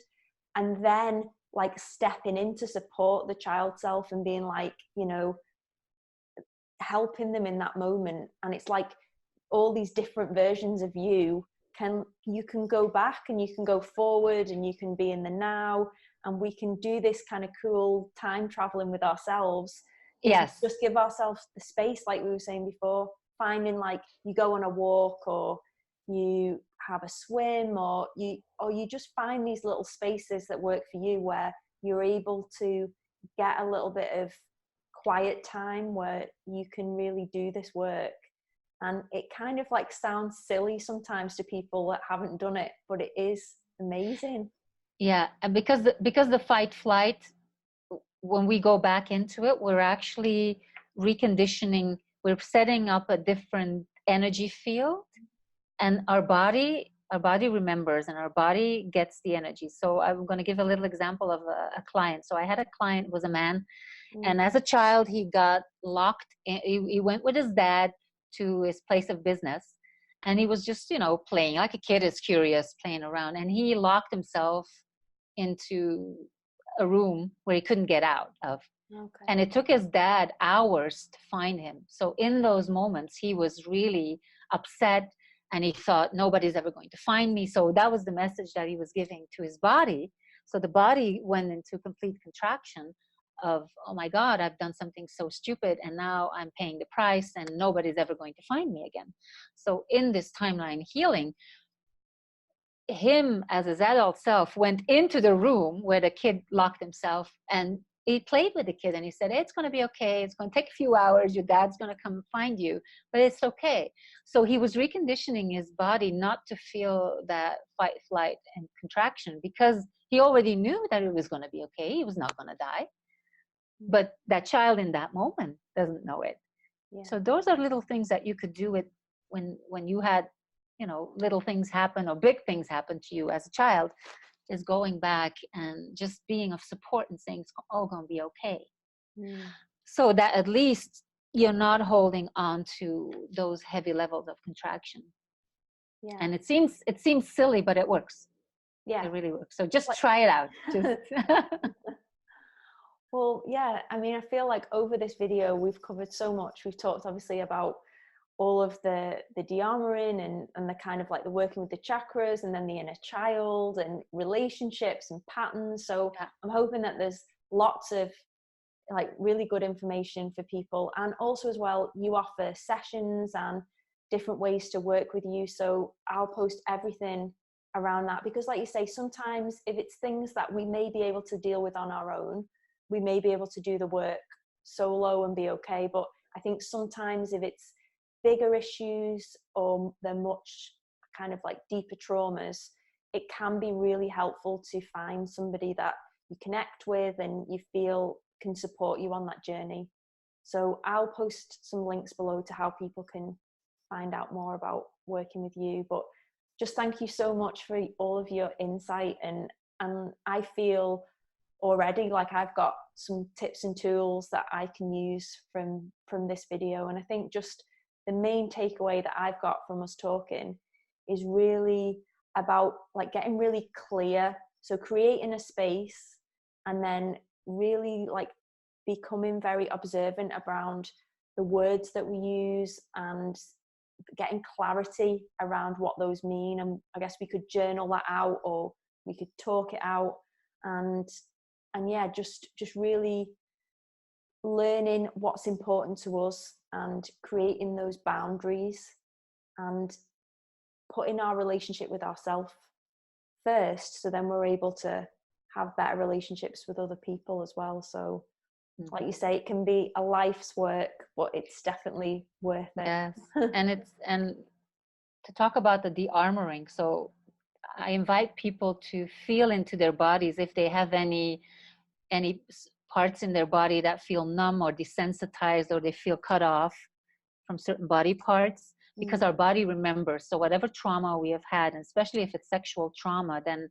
and then like stepping in to support the child self and being like, you know, helping them in that moment. And it's like all these different versions of you can go back and you can go forward and you can be in the now, and we can do this kind of cool time traveling with ourselves. Yes. Just give ourselves the space, like we were saying before, finding like you go on a walk or you have a swim, or you just find these little spaces that work for you where you're able to get a little bit of quiet time where you can really do this work. And it kind of like sounds silly sometimes to people that haven't done it, but it is amazing. Yeah, and because the fight flight, when we go back into it, we're actually reconditioning, we're setting up a different energy field, and our body remembers and our body gets the energy. So I'm going to give a little example of a client. So I had a client, was a man, and as a child he got locked in, he went with his dad to his place of business, and he was just, you know, playing like a kid is curious, playing around, and he locked himself into a room where he couldn't get out of. Okay. And it took his dad hours to find him. So in those moments he was really upset, and he thought, nobody's ever going to find me. So that was the message that he was giving to his body. So the body went into complete contraction of, oh my God, I've done something so stupid, and now I'm paying the price, and nobody's ever going to find me again. So in this timeline healing, him as his adult self went into the room where the kid locked himself, and he played with the kid, and he said, hey, it's going to be okay. It's going to take a few hours. Your dad's going to come find you, but it's okay. So he was reconditioning his body not to feel that fight, flight, and contraction, because he already knew that it was going to be okay. He was not going to die. But that child in that moment doesn't know it. Yeah. So those are little things that you could do with when you had, you know, little things happen or big things happen to you as a child, is going back and just being of support and saying it's all going to be okay. So that at least you're not holding on to those heavy levels of contraction. Yeah. And it seems silly, but it works. Yeah, it really works. So just try it out. Just Well, yeah, I mean, I feel like over this video we've covered so much. We've talked obviously about all of the de-armouring and the kind of like the working with the chakras, and then the inner child and relationships and patterns. So yeah, I'm hoping that there's lots of like really good information for people. And also as well, you offer sessions and different ways to work with you. So I'll post everything around that, because like you say, sometimes if it's things that we may be able to deal with on our own, we may be able to do the work solo and be okay. But I think sometimes if it's bigger issues or they're much kind of like deeper traumas, it can be really helpful to find somebody that you connect with and you feel can support you on that journey. So I'll post some links below to how people can find out more about working with you. But just thank you so much for all of your insight, and I feel already. Like I've got some tips and tools that I can use from this video. And I think just the main takeaway that I've got from us talking is really about like getting really clear. So creating a space and then really like becoming very observant around the words that we use and getting clarity around what those mean. And I guess we could journal that out, or we could talk it out, and yeah, just really learning what's important to us and creating those boundaries and putting our relationship with ourselves first, so then we're able to have better relationships with other people as well. So like you say, it can be a life's work, but it's definitely worth it. Yes. and to talk about the de-armoring, so I invite people to feel into their bodies if they have any parts in their body that feel numb or desensitized, or they feel cut off from certain body parts, because our body remembers. So whatever trauma we have had, and especially if it's sexual trauma, then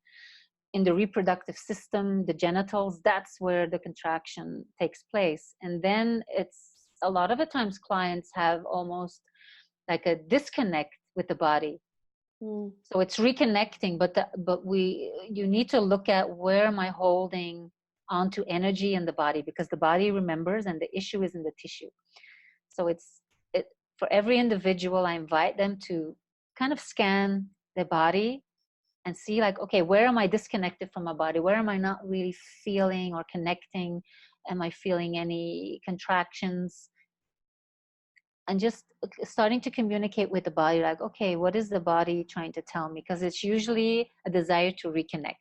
in the reproductive system, the genitals, that's where the contraction takes place. And then it's a lot of the times clients have almost like a disconnect with the body. So it's reconnecting, but you need to look at, where am I holding onto energy in the body, because the body remembers and the issue is in the tissue. So for every individual, I invite them to kind of scan their body and see like, okay, where am I disconnected from my body? Where am I not really feeling or connecting? Am I feeling any contractions? And just starting to communicate with the body, like, okay, what is the body trying to tell me? Because it's usually a desire to reconnect.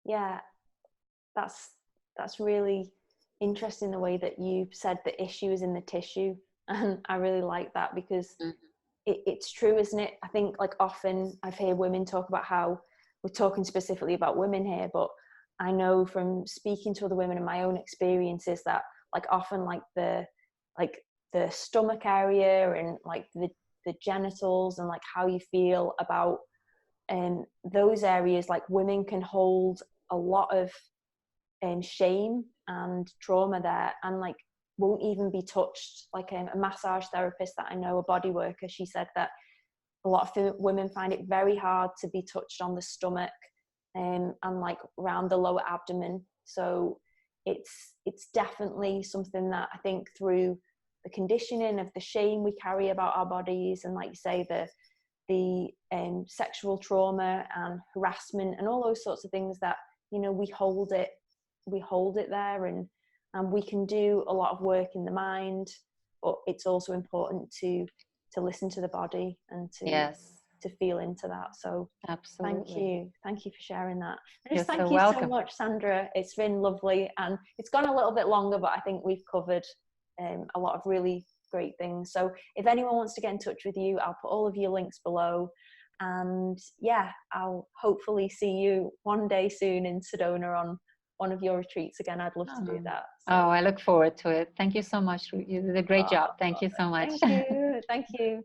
Yeah, that's really interesting, the way that you said the issue is in the tissue. And I really like that, because it's true, isn't it? I think like often I've heard women talk about how, we're talking specifically about women here, but I know from speaking to other women and my own experiences that like often like the stomach area and like the genitals and like how you feel about those areas, like women can hold a lot of shame and trauma there, and like won't even be touched. Like a massage therapist that I know, a body worker, she said that a lot of women find it very hard to be touched on the stomach and like around the lower abdomen. So it's definitely something that I think, through the conditioning of the shame we carry about our bodies, and like you say, the sexual trauma and harassment and all those sorts of things, that, you know, we hold it there, and we can do a lot of work in the mind, but it's also important to listen to the body and to feel into that. So Absolutely. thank you for sharing that. And just You're thank so you welcome. so much, Sandra. It's been lovely, and it's gone a little bit longer, but I think we've covered a lot of really great things. So if anyone wants to get in touch with you, I'll put all of your links below, and yeah, I'll hopefully see you one day soon in Sedona on one of your retreats again. I'd love to do that. So. Oh, I look forward to it. Thank you so much. You did a great job. Thank you so much. Thank you.